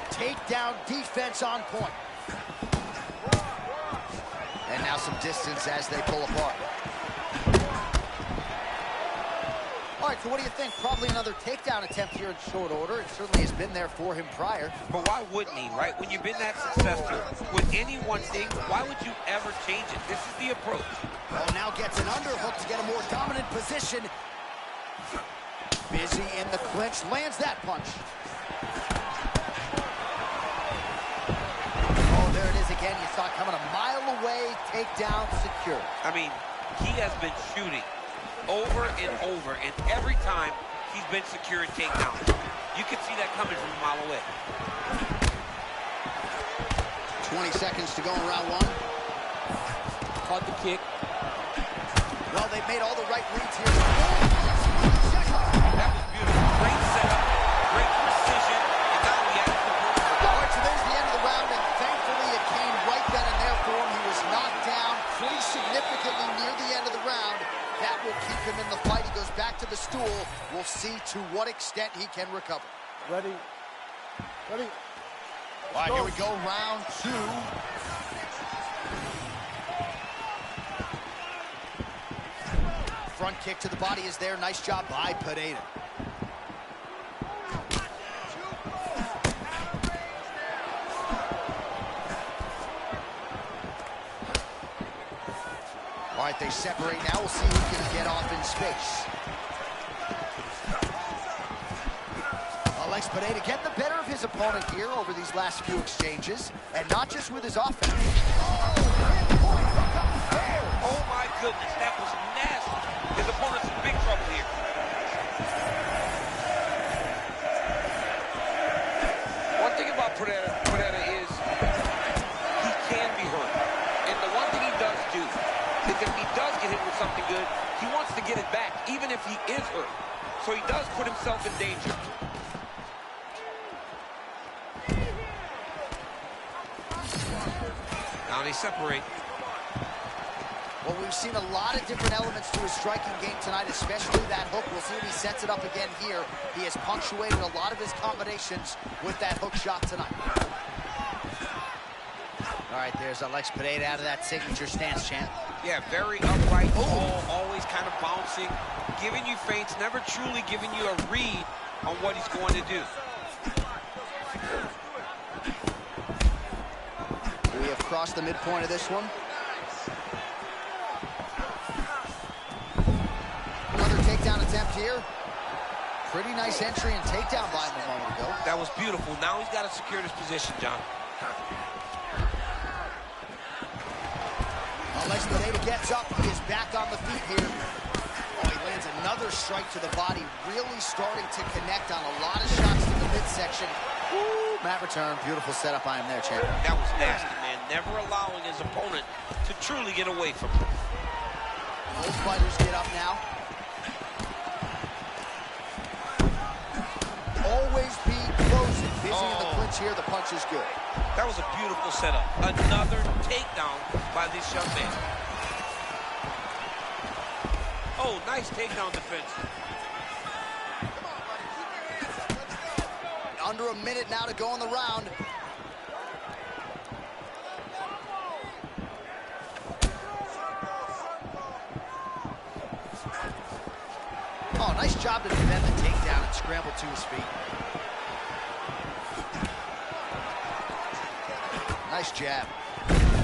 Takedown defense on point. And now some distance as they pull apart. All right, so what do you think? Probably another takedown attempt here in short order. It certainly has been there for him prior. But why wouldn't he, right? When you've been that successful with any one thing, why would you ever change it? This is the approach. Oh, now gets an underhook to get a more dominant position. Busy in the clinch, lands that punch. Oh, there it is again. You saw it coming a mile away. Takedown secure. I mean, he has been shooting over and over, and every time he's been securing takedowns. You can see that coming from a mile away. 20 seconds to go in round one. Caught the kick. Well, they've made all the right reads here. That was beautiful. Great setup, great precision, and now he has the ball. All right, so there's the end of the round, and thankfully it came right then and there for him. He was knocked down pretty significantly near the end of the round. That will keep him in the fight. He goes back to the stool. We'll see to what extent he can recover. Ready. Ready. All right, here we go, round two. Front kick to the body is there. Nice job by Pereira. All right, they separate now. We'll see who can get off in space. Alex Pereira getting the better of his opponent here over these last few exchanges, and not just with his offense. Oh my goodness, that was nasty. His opponent's in big trouble here. One thing about Pereira is he can be hurt. And the one thing he does do is if he does get hit with something good, he wants to get it back, even if he is hurt. So he does put himself in danger. Now they separate. Well, we've seen a lot of different elements to his striking game tonight, especially that hook. We'll see if he sets it up again here. He has punctuated a lot of his combinations with that hook shot tonight. All right, there's Alex Pereira out of that signature stance, champ. Yeah, very upright, tall, always kind of bouncing, giving you feints, never truly giving you a read on what he's going to do. We have crossed the midpoint of this one. here. Pretty nice entry and takedown by him a moment ago. That was beautiful. Now he's got to secure this position, John. Unless Pineda gets up, he is back on the feet here. Oh, he lands another strike to the body, really starting to connect on a lot of shots to the midsection. Woo, mat return, beautiful setup by him there, champ. That was nasty, man. Never allowing his opponent to truly get away from him. Both fighters get up now. Always be closing. Busy in the clinch here. The punch is good. That was a beautiful setup. Another takedown by this young man. Oh, nice takedown defense. Under a minute now to go in the round. Oh, nice job to defend the takedown and scramble to his feet. Nice jab.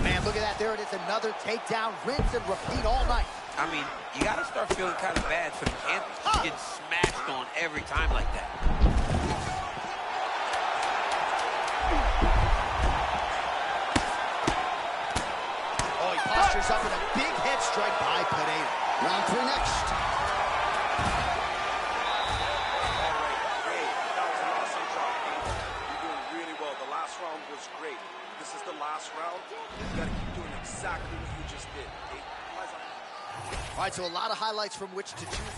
Man, look at that. There it is. Another takedown. Rinse and repeat all night. I mean, you got to start feeling kind of bad for the Panthers to get smashed on every time like that. Oh, he postures up with a big head strike by Pineda. Round 3 next. Great. This is the last round. You got to keep doing exactly what you just did. Okay? All right, so a lot of highlights from which to choose.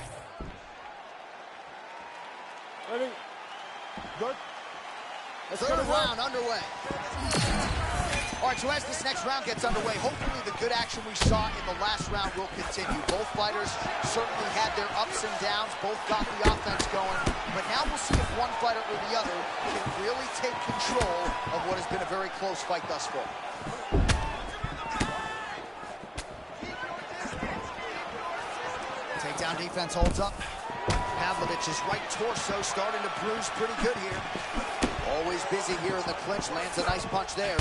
Ready? Good. Third round underway. All right, so as this next round gets underway, hopefully the good action we saw in the last round will continue. Both fighters certainly had their ups and downs. Both got the offense going. But now we'll see if one fighter or the other can really take control of what has been a very close fight thus far. Takedown defense holds up. Pavlovich's right torso starting to bruise pretty good here. Always busy here in the clinch. Lands a nice punch there.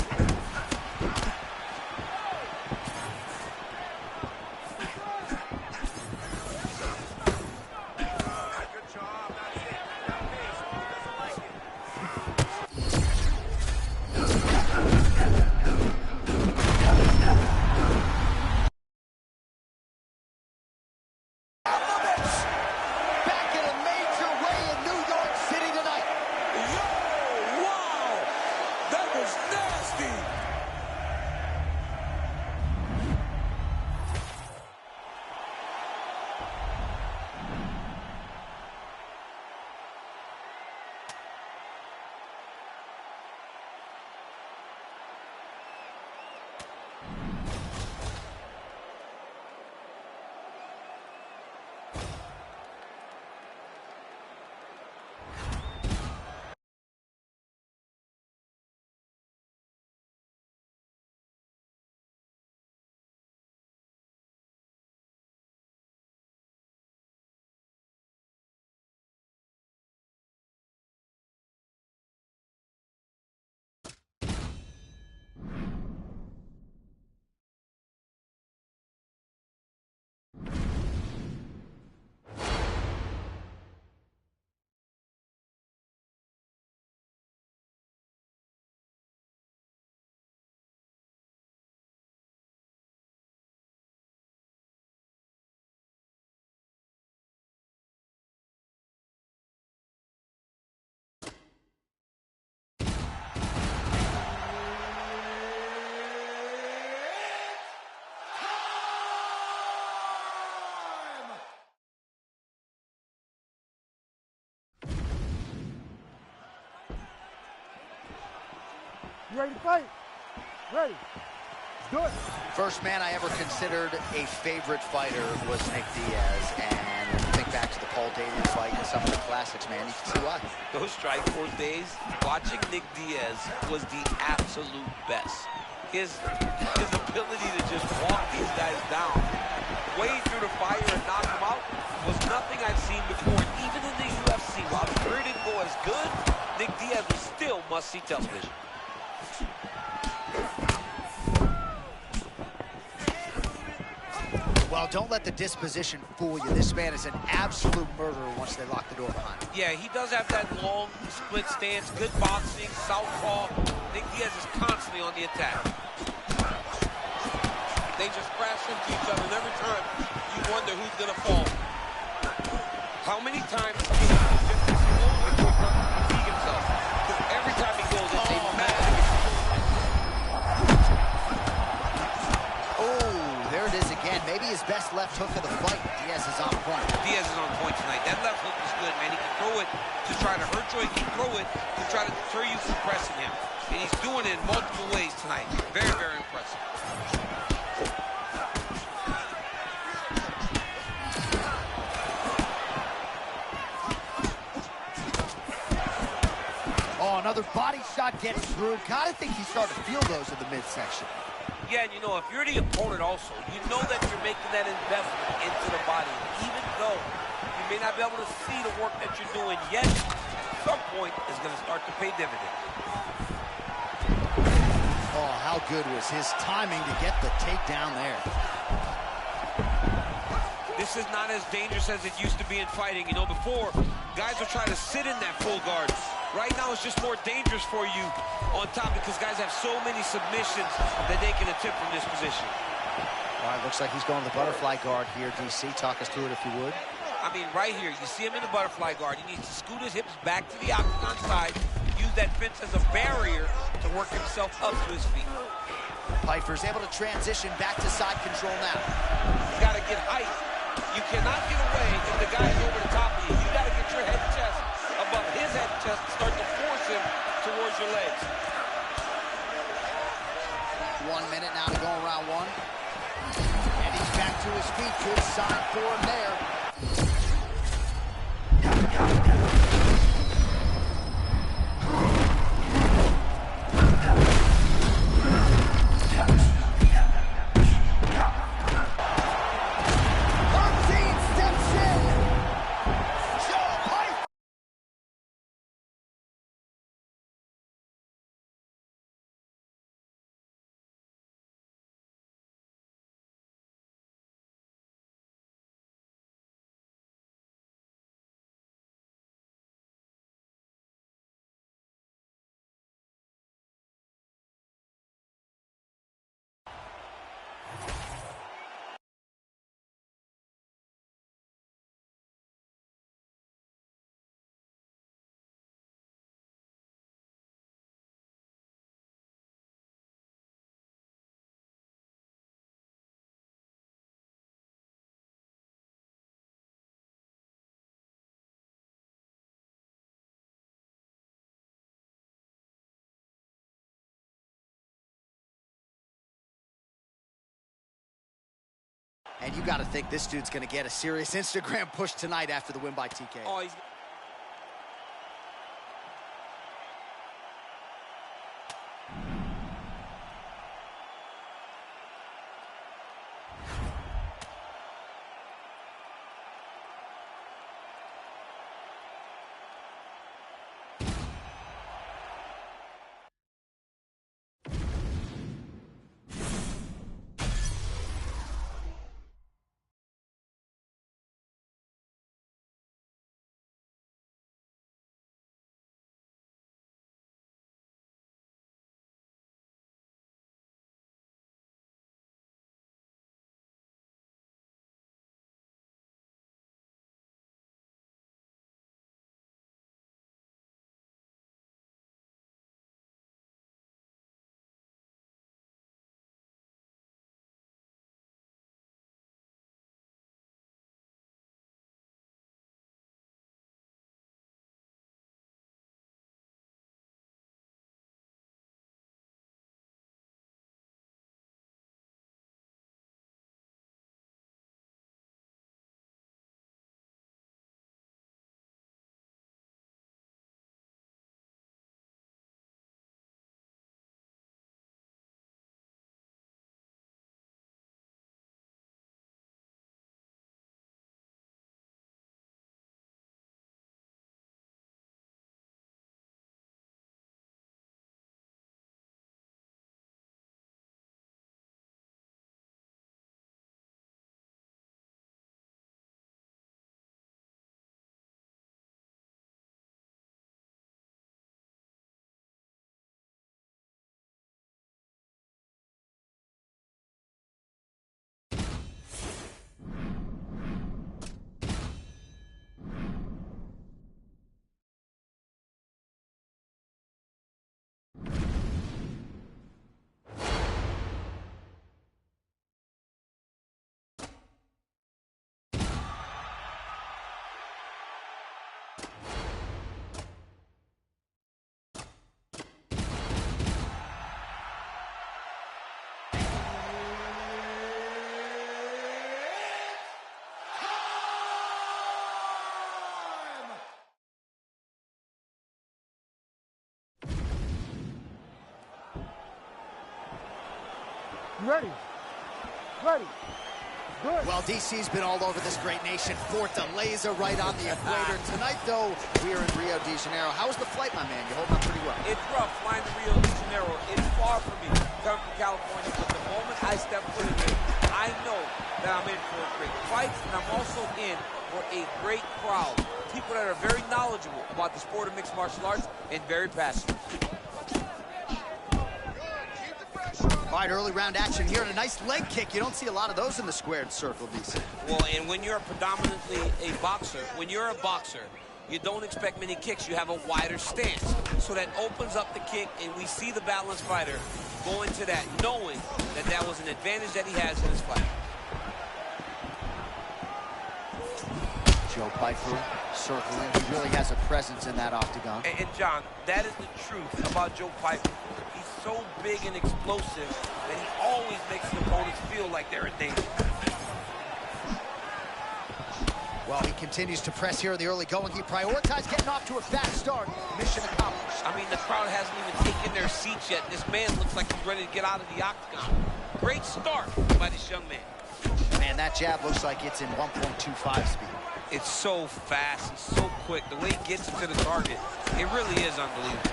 You ready to fight? Ready. Let's do it. First man I ever considered a favorite fighter was Nick Diaz, and when you think back to the Paul Daly fight and some of the classics, man, you can see why. Those Strikeforce days, watching Nick Diaz was the absolute best. His ability to just walk these guys down, wade through the fire and knock them out was nothing I'd seen before. And even in the UFC, while the career didn't go as good, Nick Diaz was still must-see television. Well, Oh, don't let the disposition fool you. This man is an absolute murderer once they lock the door behind him. Yeah, he does have that long split stance, good boxing, southpaw. I think Diaz is constantly on the attack. They just crash into each other, and every time you wonder who's gonna fall. How many times can he just explode before he starts to fatigue himself? Because every time he goes, it's a massive There it is again. Maybe his best left hook of the fight. Diaz is on point. Diaz is on point tonight. That left hook is good, man. He can throw it to try to hurt you. He can throw it to try to deter you from pressing him. And he's doing it in multiple ways tonight. Very, very impressive. Oh, another body shot gets through. Gotta think he's starting to feel those in the midsection. Yeah, and you know, if you're the opponent also, you know that you're making that investment into the body. Even though you may not be able to see the work that you're doing yet, at some point is going to start to pay dividends. Oh, how good was his timing to get the takedown there. This is not as dangerous as it used to be in fighting. You know, before, guys would try to sit in that full guard. Right now, it's just more dangerous for you on top because guys have so many submissions that they can attempt from this position. All right, looks like he's going to the butterfly guard here, DC. Talk us through it if you would. I mean, right here, you see him in the butterfly guard. He needs to scoot his hips back to the octagon side, use that fence as a barrier to work himself up to his feet. Pfeiffer's able to transition back to side control now. You got to get height. You cannot get away if the guy is over the top of you. You got to get your head and chest above his head and chest and start to force him towards your legs. 1 minute now to go in round one. And he's back to his feet. Good sign for him there. And you got to think this dude's going to get a serious Instagram push tonight after the win by TK. Oh, he's Ready. Ready. Good. Well, DC's been all over this great nation. Fortaleza right on the equator. Tonight, though, we are in Rio de Janeiro. How was the flight, my man? You holding up pretty well? It's rough flying to Rio de Janeiro. It's far from me, coming from California, but the moment I step foot in here, I know that I'm in for a great fight, and I'm also in for a great crowd. People that are very knowledgeable about the sport of mixed martial arts and very passionate. All right, early round action here, and a nice leg kick. You don't see a lot of those in the squared circle, DC. Well, and when you're predominantly a boxer, you don't expect many kicks. You have a wider stance. So that opens up the kick, and we see the balanced fighter go into that, knowing that that was an advantage that he has in his fight. Joe Pyfer circling. He really has a presence in that octagon. And John, that is the truth about Joe Pyfer. He's so big and explosive that he always makes his opponents feel like they're in danger. Well, he continues to press here in the early going. He prioritized getting off to a fast start. Mission accomplished. I mean, the crowd hasn't even taken their seats yet. This man looks like he's ready to get out of the octagon. Great start by this young man. Man, that jab looks like it's in 1.25 speed. It's so fast, it's so quick. The way he gets it to the target, it really is unbelievable.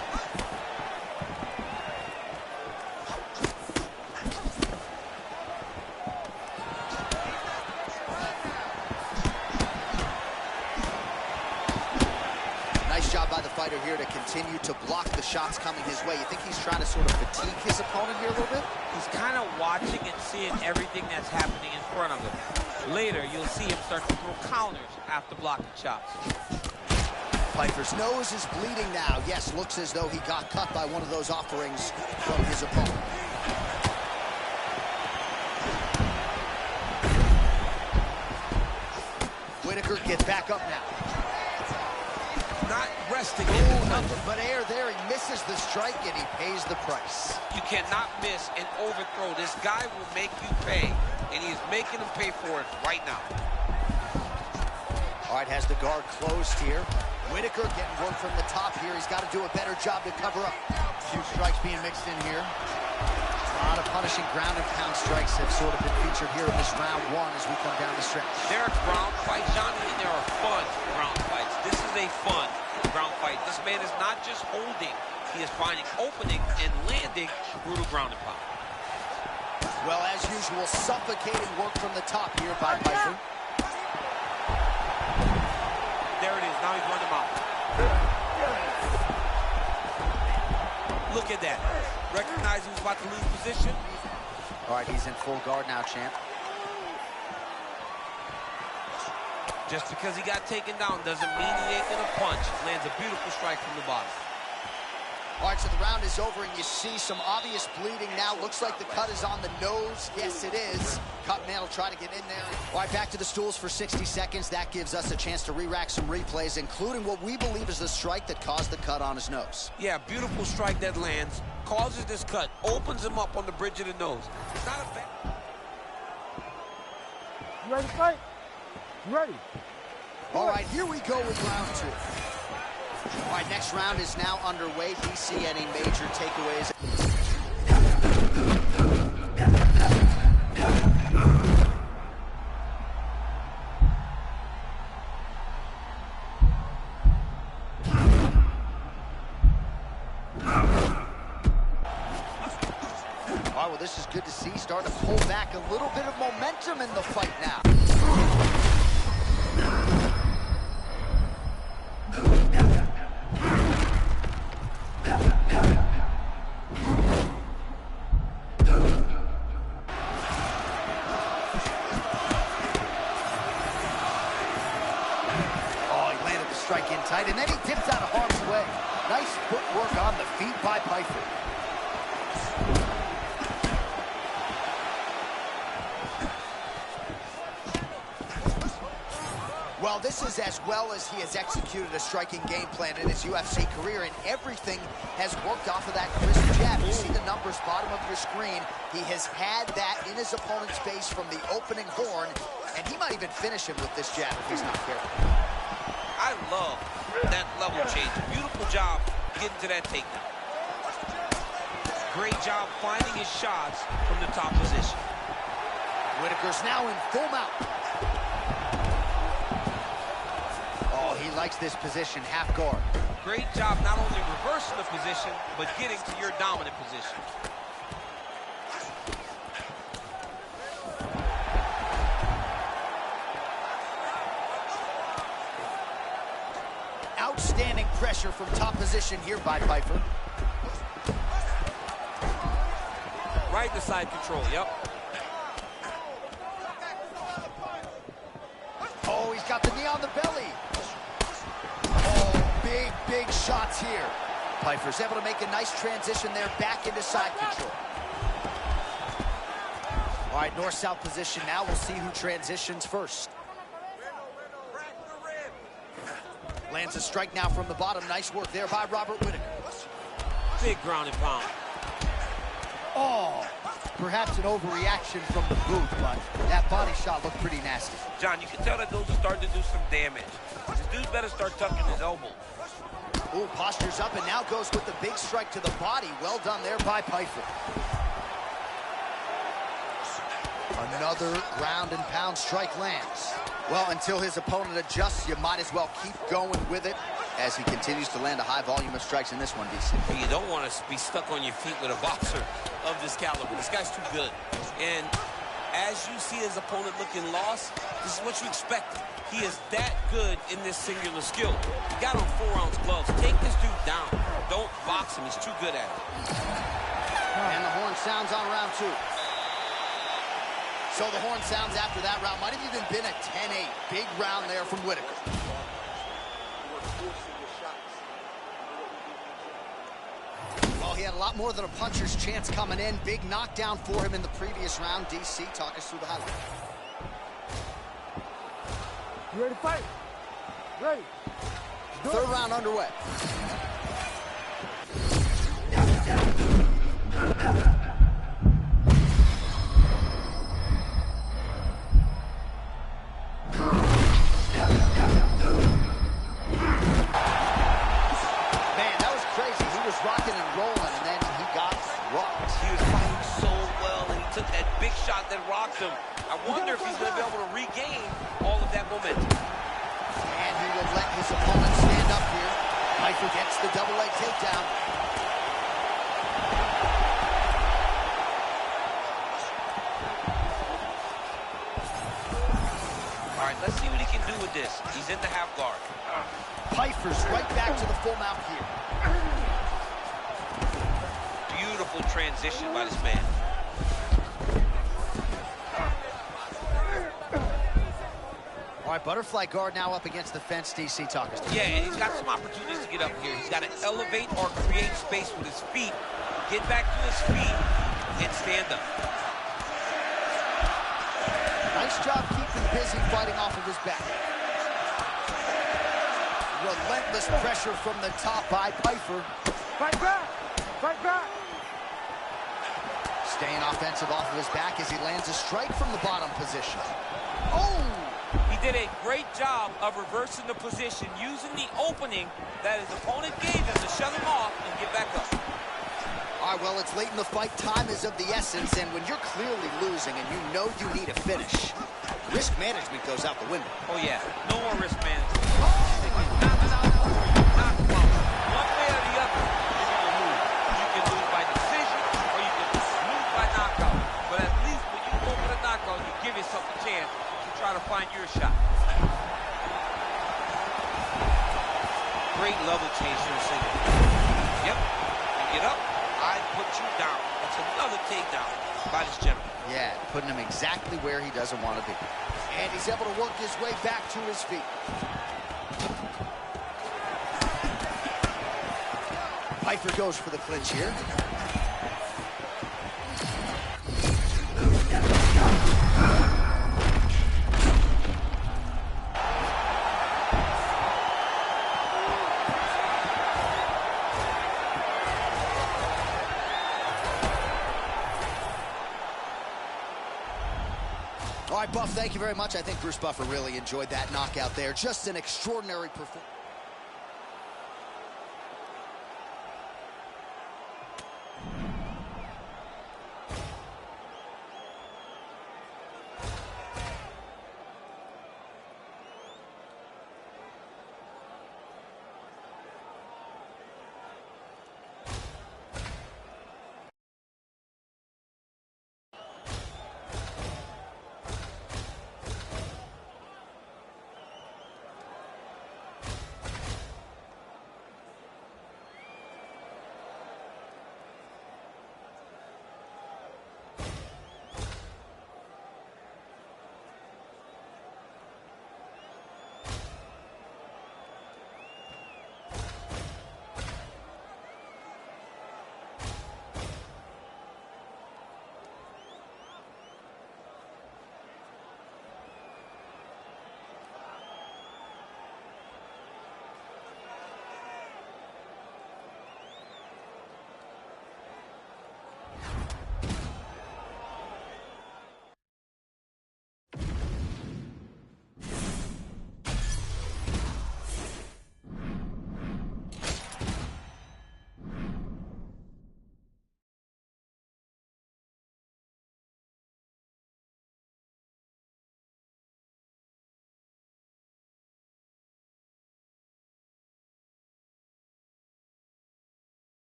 Nice job by the fighter here to continue to block the shots coming his way. You think he's trying to sort of fatigue his opponent here a little bit? He's kind of watching and seeing everything that's happening in front of him. Later, you'll see him start to throw counters after blocking shots. Pyfer's nose is bleeding now. Yes, looks as though he got cut by one of those offerings from his opponent. Whitaker gets back up now. Not resting. Oh, nothing but air there. He misses the strike, and he pays the price. You cannot miss an overthrow. This guy will make you pay, and he is making him pay for it right now. All right, has the guard closed here. Whitaker getting work from the top here. He's got to do a better job to cover up. A few strikes being mixed in here. A lot of punishing ground and pound strikes have sort of been featured here in this round one as we come down the stretch. There are ground fights, Johnny, and there are fun ground fights. This is a fun ground fight. This man is not just holding. He is finding opening and landing brutal ground and pound. Well, as usual, suffocating work from the top here by Pyfer. There it is. Now he's running him out. Look at that. Recognize he was about to lose position. All right, he's in full guard now, champ. Just because he got taken down doesn't mean he ain't gonna punch. Lands a beautiful strike from the bottom. All right, so the round is over, and you see some obvious bleeding now. Looks like the cut is on the nose. Yes, it is. Cut man will try to get in there. All right, back to the stools for 60 seconds. That gives us a chance to re-rack some replays, including what we believe is the strike that caused the cut on his nose. Yeah, beautiful strike that lands, causes this cut, opens him up on the bridge of the nose. It's not a bad... You ready to fight? You ready? All right, here we go with round two. All right, next round is now underway. DC, any major takeaways? All right, well, this is good to see. Starting to pull back a little bit of momentum in the fight now. Strike in tight, and then he dips out of harm's way. Nice footwork on the feet by Pyfer. Well, this is as well as he has executed a striking game plan in his UFC career, and everything has worked off of that crisp jab. You see the numbers bottom of your screen. He has had that in his opponent's face from the opening horn, and he might even finish him with this jab if he's not careful. I love that level change. Beautiful job getting to that takedown. Great job finding his shots from the top position. Whitaker's now in full mount. Oh, he likes this position, half guard. Great job not only reversing the position, but getting to your dominant position. Outstanding pressure from top position here by Pyfer. Right to side control, yep. Oh, he's got the knee on the belly. Oh, big shots here. Pyfer's able to make a nice transition there back into side control. All right, north-south position now. We'll see who transitions first. Lands a strike now from the bottom. Nice work there by Robert Whitaker. Big ground and pound. Oh, perhaps an overreaction from the booth, but that body shot looked pretty nasty. John, you can tell that those are starting to do some damage. This dude better start tucking his elbow. Oh, postures up and now goes with the big strike to the body. Well done there by Pyfer. Another ground and pound strike lands. Well, until his opponent adjusts, you might as well keep going with it as he continues to land a high volume of strikes in this one, DC. You don't want to be stuck on your feet with a boxer of this caliber. This guy's too good. And as you see his opponent looking lost, this is what you expect. He is that good in this singular skill. He got on 4-ounce gloves. Take this dude down. Don't box him. He's too good at it. And the horn sounds on round 2. So the horn sounds after that round. Might have even been a 10-8. Big round there from Whitaker. Well, he had a lot more than a puncher's chance coming in. Big knockdown for him in the previous round. DC, talk us through the highlight. You ready to fight? Ready. Third round underway. Man, that was crazy. He was rocking and rolling, and then he got rocked. He was fighting so well, and he took that big shot that rocked him. I wonder if he's going to be able to regain all of that momentum. And he will let his opponent stand up here. Pyfer gets the double leg takedown. All right, let's see what he can do with this. He's in the half guard. Pyfer's right back to the full mount here. Beautiful transition by this man. All right, butterfly guard now up against the fence, DC talkers. Yeah, and he's got some opportunities to get up here. He's got to elevate or create space with his feet, get back to his feet, and stand up. Nice job keeping busy fighting off of his back. Relentless pressure from the top by Pyfer. Fight back! Fight back! Staying offensive off of his back as he lands a strike from the bottom position. Oh! He did a great job of reversing the position, using the opening that his opponent gave him to shut him off and get back up. All right, well, it's late in the fight. Time is of the essence, and when you're clearly losing and you know you need a finish, risk management goes out the window. Oh, yeah. No more risk management. Knock him out. One way or the other, you're going to lose. You can lose by decision, or you can lose by knockout. But at least when you go for the knockout, you give yourself a chance to try to find your shot. Great level change to the single. Yep. You get up, I put you down. That's another takedown by this gentleman. Yeah, putting him exactly where he doesn't want to be. And he's able to work his way back to his feet. Pyfer goes for the clinch here. All right, Buff, thank you very much. I think Bruce Buffer really enjoyed that knockout there. Just an extraordinary performance.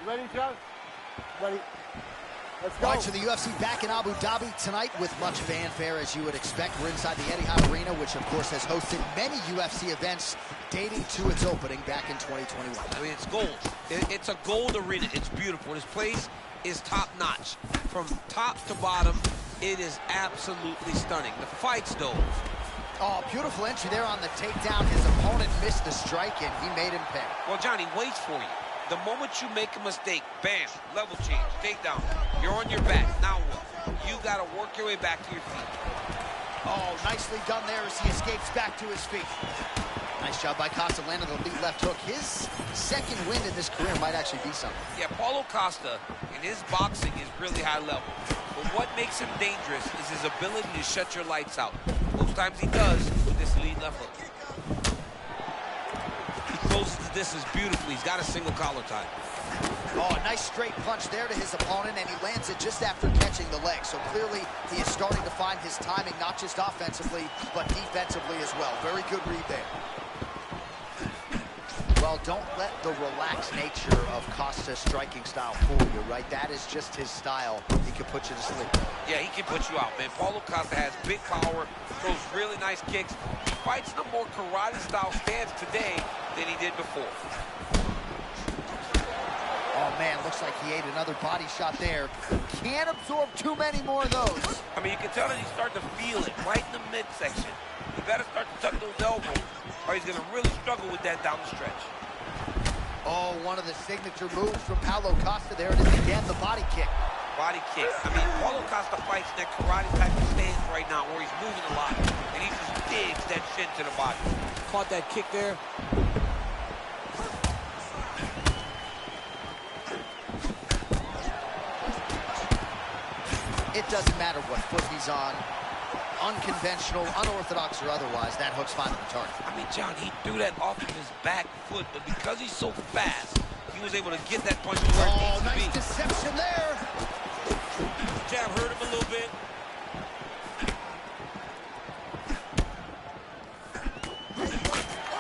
Ready, John? Ready. Let's go. All right, so the UFC back in Abu Dhabi tonight with much fanfare, as you would expect. We're inside the Etihad Arena, which, of course, has hosted many UFC events dating to its opening back in 2021. I mean, it's gold. It's a gold arena. It's beautiful. This place is top-notch. From top to bottom, it is absolutely stunning. The fights, though. Oh, beautiful entry there on the takedown. His opponent missed the strike, and he made him pay. Well, Johnny waits for you. The moment you make a mistake, bam, level change, takedown. You're on your back. Now what? You got to work your way back to your feet. Oh, nicely done there as he escapes back to his feet. Nice job by Costa, landing the lead left hook. His second win in this career might actually be something. Yeah, Paulo Costa, in his boxing, is really high level. But what makes him dangerous is his ability to shut your lights out. Most times he does with this lead left hook. Closes the distance beautifully. He's got a single collar tie. Oh, a nice straight punch there to his opponent, and he lands it just after catching the leg. So clearly, he is starting to find his timing, not just offensively, but defensively as well. Very good read there. Well, don't let the relaxed nature of Costa's striking style fool you, right? That is just his style. He can put you to sleep. Yeah, he can put you out, man. Paulo Costa has big power, throws really nice kicks. He fights in a more karate-style stance today than he did before. Oh, man, looks like he ate another body shot there. Can't absorb too many more of those. I mean, you can tell that he's starting to feel it right in the midsection. He better start to tuck those elbows, or he's going to really struggle with that down the stretch. Oh, one of the signature moves from Paulo Costa. There it is again, the body kick. Body kick. I mean, Paulo Costa fights in that karate type of stance right now where he's moving a lot, and he just digs that shin to the body. Caught that kick there. It doesn't matter what foot he's on, unconventional, unorthodox, or otherwise, that hook's finding the target. I mean, John, he threw that off of his back foot, but because he's so fast, he was able to get that punch where it needs to nice be. deception there. Jab hurt him a little bit.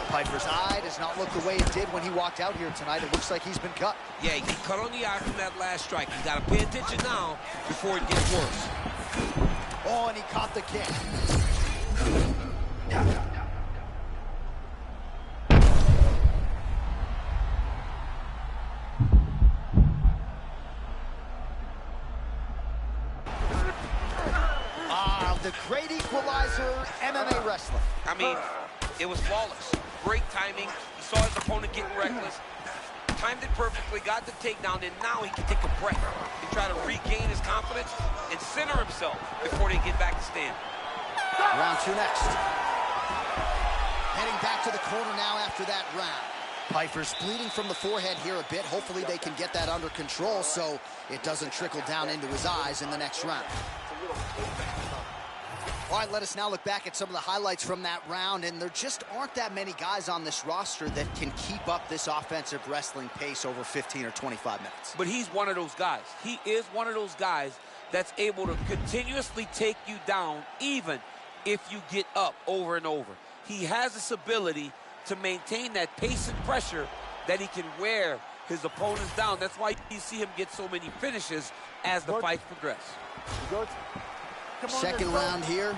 Piper's eye does not look the way it did when he walked out here tonight. It looks like he's been cut. Yeah, he cut on the eye from that last strike. He's got to pay attention now before it gets worse. Oh, and he caught the kick. The great equalizer, MMA wrestling. I mean, it was flawless. Great timing. He saw his opponent getting reckless. Timed it perfectly, got the takedown, and now he can take a breath and try to regain his confidence and center himself before they get back to stand. Round two next. Heading back to the corner now after that round. Piper's bleeding from the forehead here a bit. Hopefully they can get that under control so it doesn't trickle down into his eyes in the next round. All right, let us now look back at some of the highlights from that round, and there just aren't that many guys on this roster that can keep up this offensive wrestling pace over 15 or 25 minutes. But he's one of those guys. He is one of those guys that's able to continuously take you down even if you get up over and over. He has this ability to maintain that pace and pressure that he can wear his opponents down. That's why you see him get so many finishes as the fights progress. Second round here.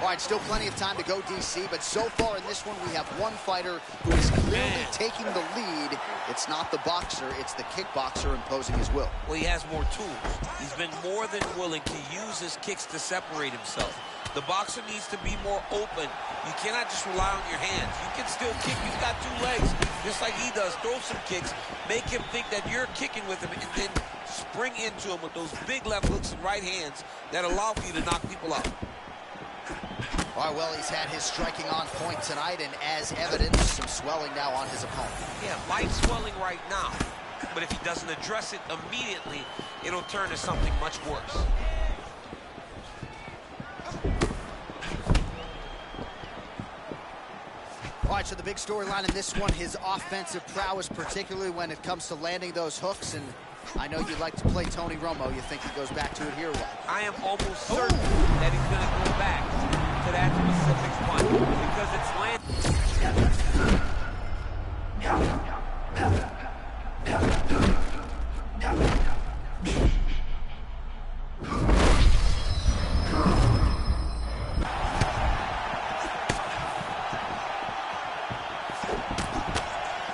All right, still plenty of time to go, DC, but so far in this one, we have one fighter who is clearly taking the lead. It's not the boxer, it's the kickboxer imposing his will. Well, he has more tools. He's been more than willing to use his kicks to separate himself. The boxer needs to be more open. You cannot just rely on your hands. You can still kick. You've got two legs, just like he does. Throw some kicks. Make him think that you're kicking with him, and then spring into him with those big left hooks and right hands that allow for you to knock people out. All right, well, he's had his striking on point tonight, and as evidence, some swelling now on his opponent. Yeah, light swelling right now. But if he doesn't address it immediately, it'll turn to something much worse. All right, so the big storyline in this one, his offensive prowess, particularly when it comes to landing those hooks. And I know you like to play Tony Romo. You think he goes back to it here or what? I am almost certain that he's going to go back to that specific punch because it's landing.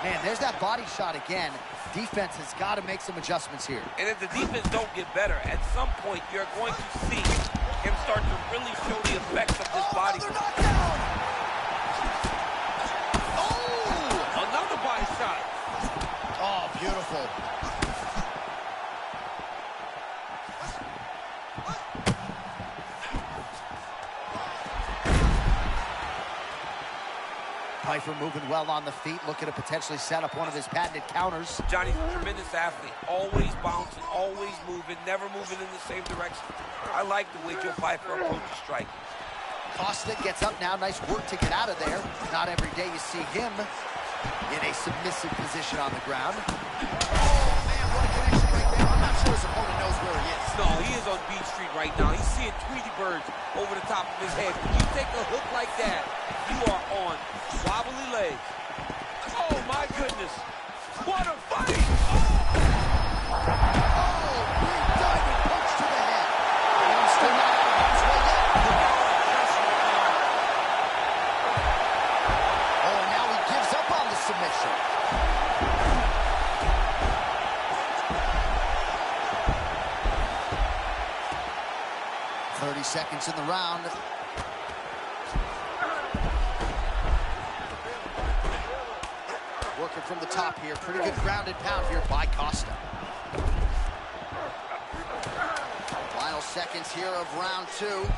Man, there's that body shot again. Defense has got to make some adjustments here. And if the defense don't get better, at some point you're going to see him start to really show the effects of this body. Knockdown! Oh! Another body shot. Oh, beautiful. Pfeiffer moving well on the feet, looking to potentially set up one of his patented counters. Johnny's a tremendous athlete, always bouncing, always moving, never moving in the same direction. I like the way Joe Pfeiffer approaches striking. Costa gets up now, nice work to get out of there. Not every day you see him in a submissive position on the ground. Oh, man, what a connection right there. I'm not sure his opponent knows where he is. No, he is on Beach Street right now. He's seeing Tweety birds over the top of his head. When you take a hook like that, you are on wobbly legs. Oh, my goodness. What a fight! Oh, big diving punch to the head. And he's still not out of harm's way yet. Oh, and now he gives up on the submission. 30 seconds in the round. Working from the top here. Pretty good grounded pound here by Costa. Final seconds here of round two.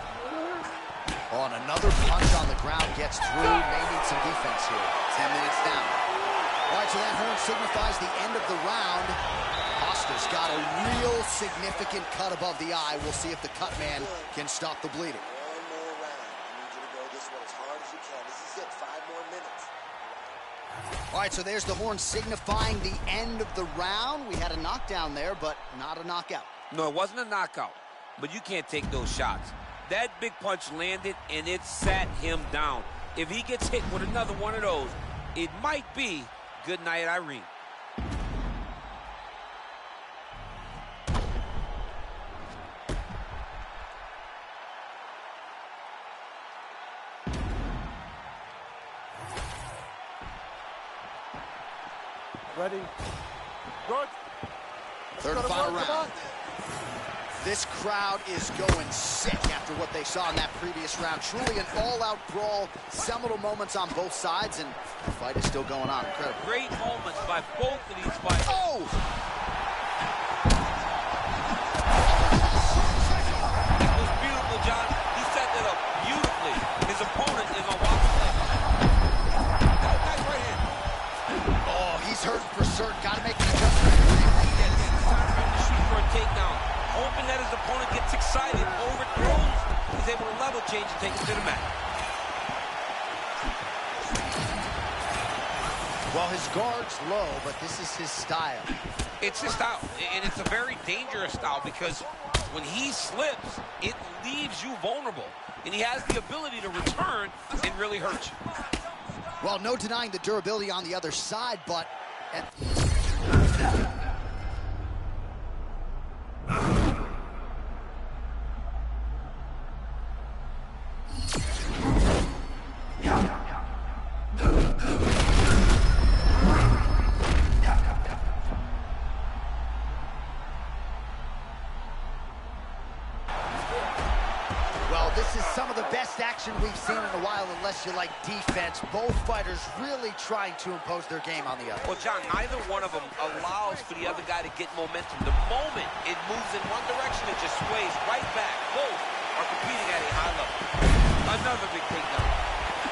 Oh, and another punch on the ground gets through. May need some defense here. 10 minutes down. All right, so that horn signifies the end of the round. Costa's got a real significant cut above the eye. We'll see if the cut man can stop the bleeding. One more round. I need you to go this one as hard as you can. This is it. 5 more minutes. All right, so there's the horn signifying the end of the round. We had a knockdown there, but not a knockout. No, it wasn't a knockout, but you can't take those shots. That big punch landed, and it sat him down. If he gets hit with another one of those, it might be good night, Irene. Ready? Good. Third and final round. This crowd is going sick after what they saw in that previous round. Truly an all-out brawl, seminal moments on both sides, and the fight is still going on. Incredible. Great moments by both of these fighters. Oh! It was beautiful, John. He set that up beautifully. His opponent is on wobbly legs. Nice right hand. Oh, he's hurting for certain. Got to make an adjustment. Yes, it's time for him to shoot for a takedown. Hoping that his opponent gets excited, overthrows, he's able to level change and take it to the mat. Well, his guard's low, but this is his style. It's his style, and it's a very dangerous style because when he slips, it leaves you vulnerable. And he has the ability to return and really hurt you. Well, no denying the durability on the other side, but... Well, this is some of the best action we've seen in a while, unless you like defense. Both fighters really trying to impose their game on the other. Well, John, neither one of them allows for the other guy to get momentum. The moment it moves in one direction, it just sways right back. Both are competing at a high level. Another big takedown.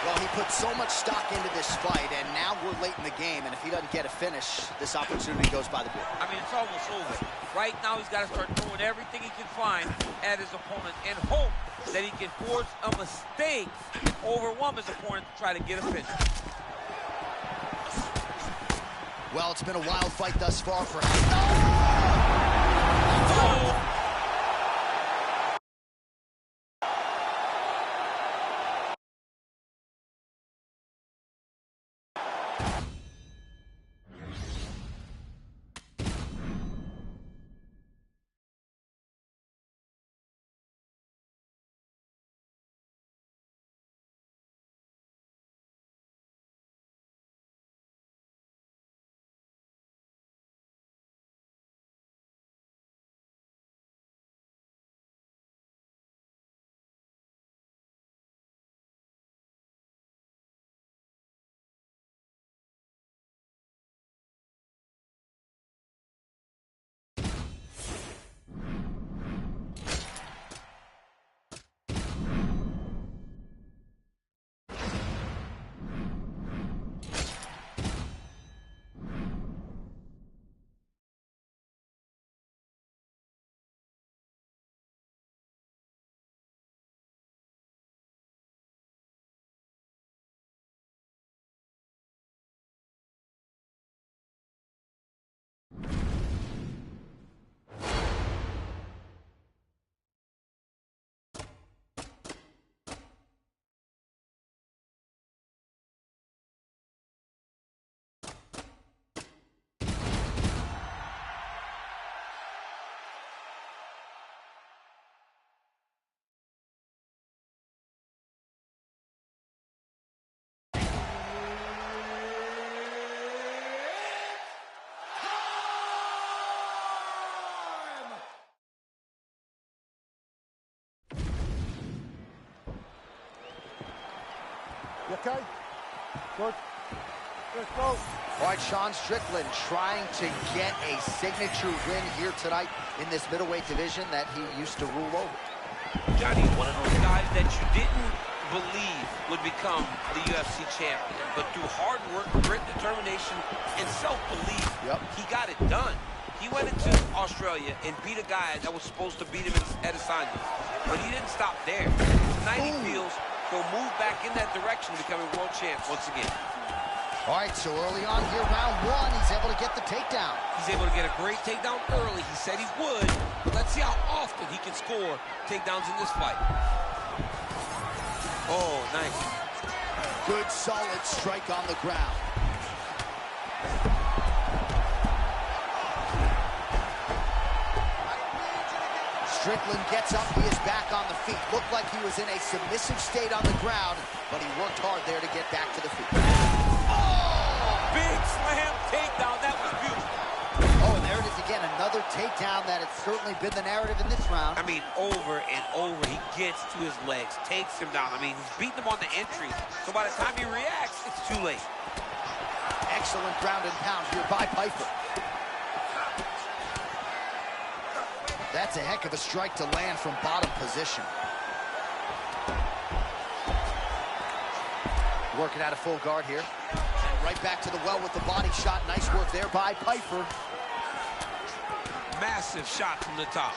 Well, he put so much stock into this fight, and now we're late in the game, and if he doesn't get a finish, this opportunity goes by the board. I mean, it's almost over. Right now, he's got to start throwing everything he can find at his opponent and hope that he can force a mistake, overwhelm his opponent to try to get a finish. Well, it's been a wild fight thus far for him. Oh! Okay. Good. Let's go. All right, Sean Strickland trying to get a signature win here tonight in this middleweight division that he used to rule over. Johnny, one of those guys that you didn't believe would become the UFC champion, but through hard work, grit, determination, and self-belief, he got it done. He went into Australia and beat a guy that was supposed to beat him at Adesanya, but he didn't stop there. Tonight he feels he'll move back in that direction, becoming world champ once again. All right, so early on here, round one, he's able to get the takedown. He's able to get a great takedown early. He said he would, but let's see how often he can score takedowns in this fight. Oh, nice. Good, solid strike on the ground. Strickland gets up, he is back on the feet. Looked like he was in a submissive state on the ground, but he worked hard there to get back to the feet. Oh, big slam takedown, that was beautiful. Oh, and there it is again, another takedown that has certainly been the narrative in this round. I mean, over and over, he gets to his legs, takes him down. I mean, he's beating him on the entry, so by the time he reacts, it's too late. Excellent ground and pound here by Piper. That's a heck of a strike to land from bottom position. Working out of full guard here. And right back to the well with the body shot. Nice work there by Piper. Massive shot from the top.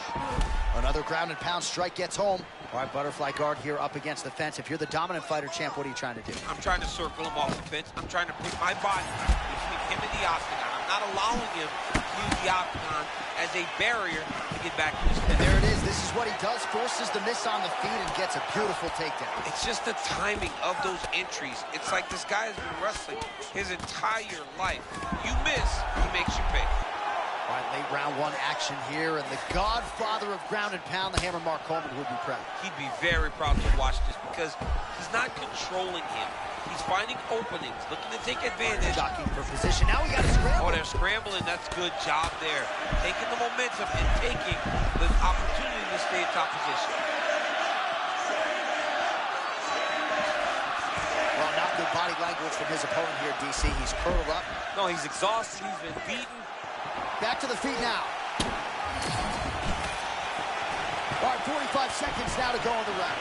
Another ground and pound strike gets home. All right, butterfly guard here up against the fence. If you're the dominant fighter, champ, what are you trying to do? I'm trying to circle him off the fence. I'm trying to pick my body between him and the octagon. I'm not allowing him to use the octagon as a barrier to get back to his fence. And there it is. This is what he does. Forces the miss on the feet and gets a beautiful takedown. It's just the timing of those entries. It's like this guy has been wrestling his entire life. You miss, he makes you pay. All right, late round one action here, and the godfather of ground and pound, the Hammer Mark Coleman, would be proud. He'd be very proud to watch this because he's not controlling him. He's finding openings, looking to take advantage. Jockeying for position. Now we got to scramble. Oh, they're scrambling. That's good job there. Taking the momentum and taking the opportunity to stay in top position. Well, not good body language from his opponent here, DC. He's curled up. No, he's exhausted. He's been beaten. Back to the feet now. All right, 45 seconds now to go in the round.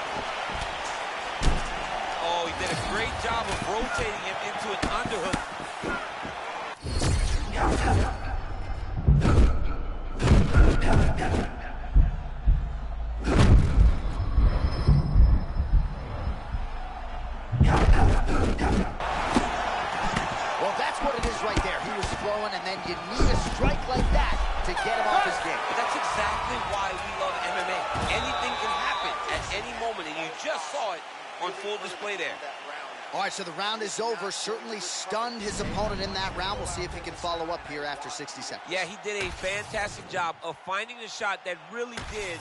Oh, he did a great job of rotating him into an underhook. Well, that's what it is right there. He was throwing, and then you need a strike like that to get him off his game. That's exactly why we love MMA. Anything can happen at any moment, and you just saw it on full display there. All right, so the round is over. Certainly stunned his opponent in that round. We'll see if he can follow up here after 60 seconds. Yeah, he did a fantastic job of finding the shot that really did.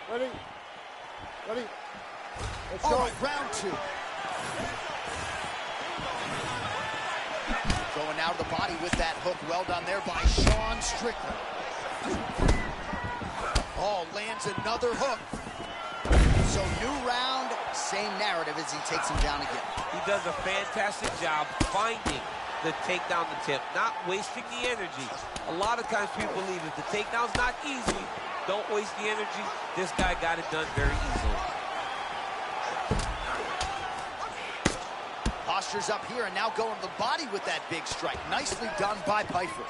Ready? Ready? Let's All go. right, round two. Going now to the body with that hook. Well done there by Sean Strickland. Oh, lands another hook. So new round, same narrative as he takes him down again. He does a fantastic job finding the takedown, the tip, not wasting the energy. A lot of times people believe if the takedown's not easy, don't waste the energy. This guy got it done very easily. Posture's up here and now going to the body with that big strike. Nicely done by Piper.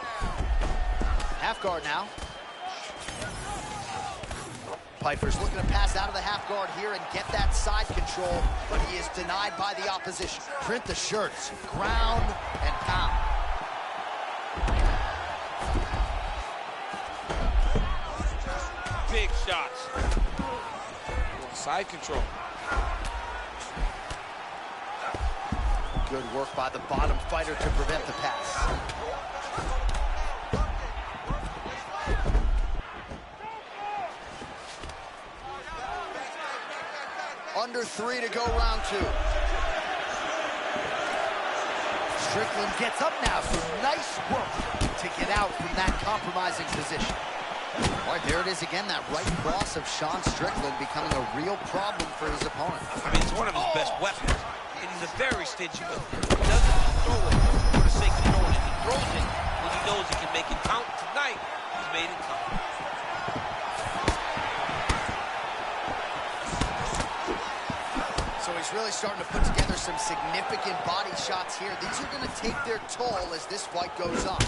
Half guard now. Piper's looking to pass out of the half guard here and get that side control, but he is denied by the opposition. Print the shirts, ground and pound. Big shots. Side control. Good work by the bottom fighter to prevent the pass. Under 3 to go, round two. Strickland gets up now, so nice work to get out from that compromising position. All right, there it is again, that right cross of Sean Strickland becoming a real problem for his opponent. I mean, it's one of his best weapons, and he's a very stingy with it. He doesn't throw it for the sake of throwing it. He throws it when he knows he can make it count. Tonight, he's made it count. So he's really starting to put together some significant body shots here. These are going to take their toll as this fight goes on.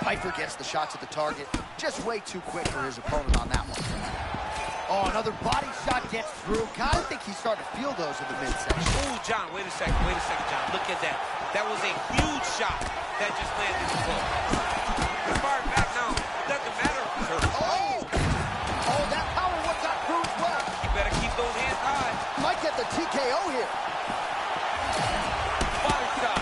Piper gets the shot to the target. Just way too quick for his opponent on that one. Oh, another body shot gets through. God, I think he's starting to feel those in the midsection. Ooh, John, wait a second, John. Look at that. That was a huge shot that just landed in the glove. He's firing back now. Doesn't matter if he's hurt. Oh, that power whip got through as well. You better keep those hands high. Might get the TKO here. Body shot.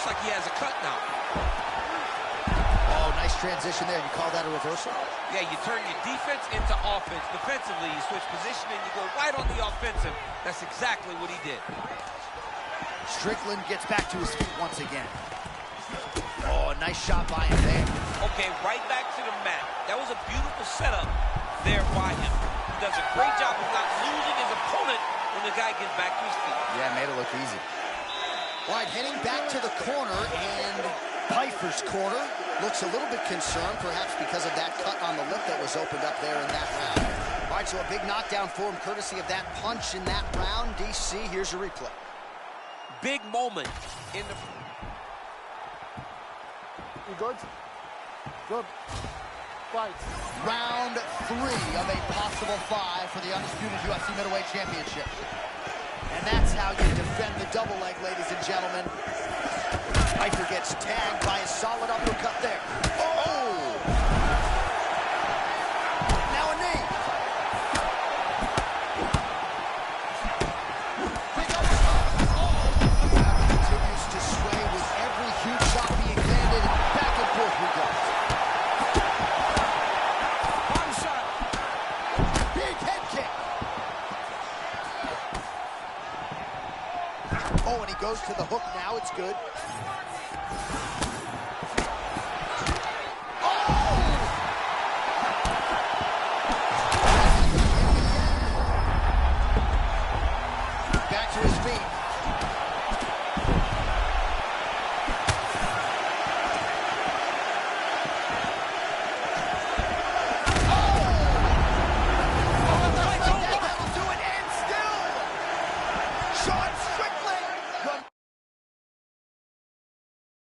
Like he has a cut now. Oh, nice transition there. You call that a reversal? Yeah, you turn your defense into offense. Defensively, you switch position and you go right on the offensive. That's exactly what he did. Strickland gets back to his feet once again. Oh, a nice shot by him there. Okay, right back to the mat. That was a beautiful setup there by him. He does a great job of not losing his opponent when the guy gets back to his feet. Yeah, made it look easy. All right, heading back to the corner, and Piper's corner looks a little bit concerned, perhaps because of that cut on the lip that was opened up there in that round. All right, so a big knockdown for him, courtesy of that punch in that round. DC, here's your replay. Big moment in the... You good? Good. Fight. Round 3 of a possible 5 for the undisputed UFC middleweight championship. And that's how you defend the double leg, ladies and gentlemen. Piper gets tagged by a solid uppercut there. Oh! Now a knee. Big uppercut. Oh! Continues to sway with every huge shot being landed. Back and forth we go. Body shot. Big head kick. Oh, and he goes to the hook now. It's good.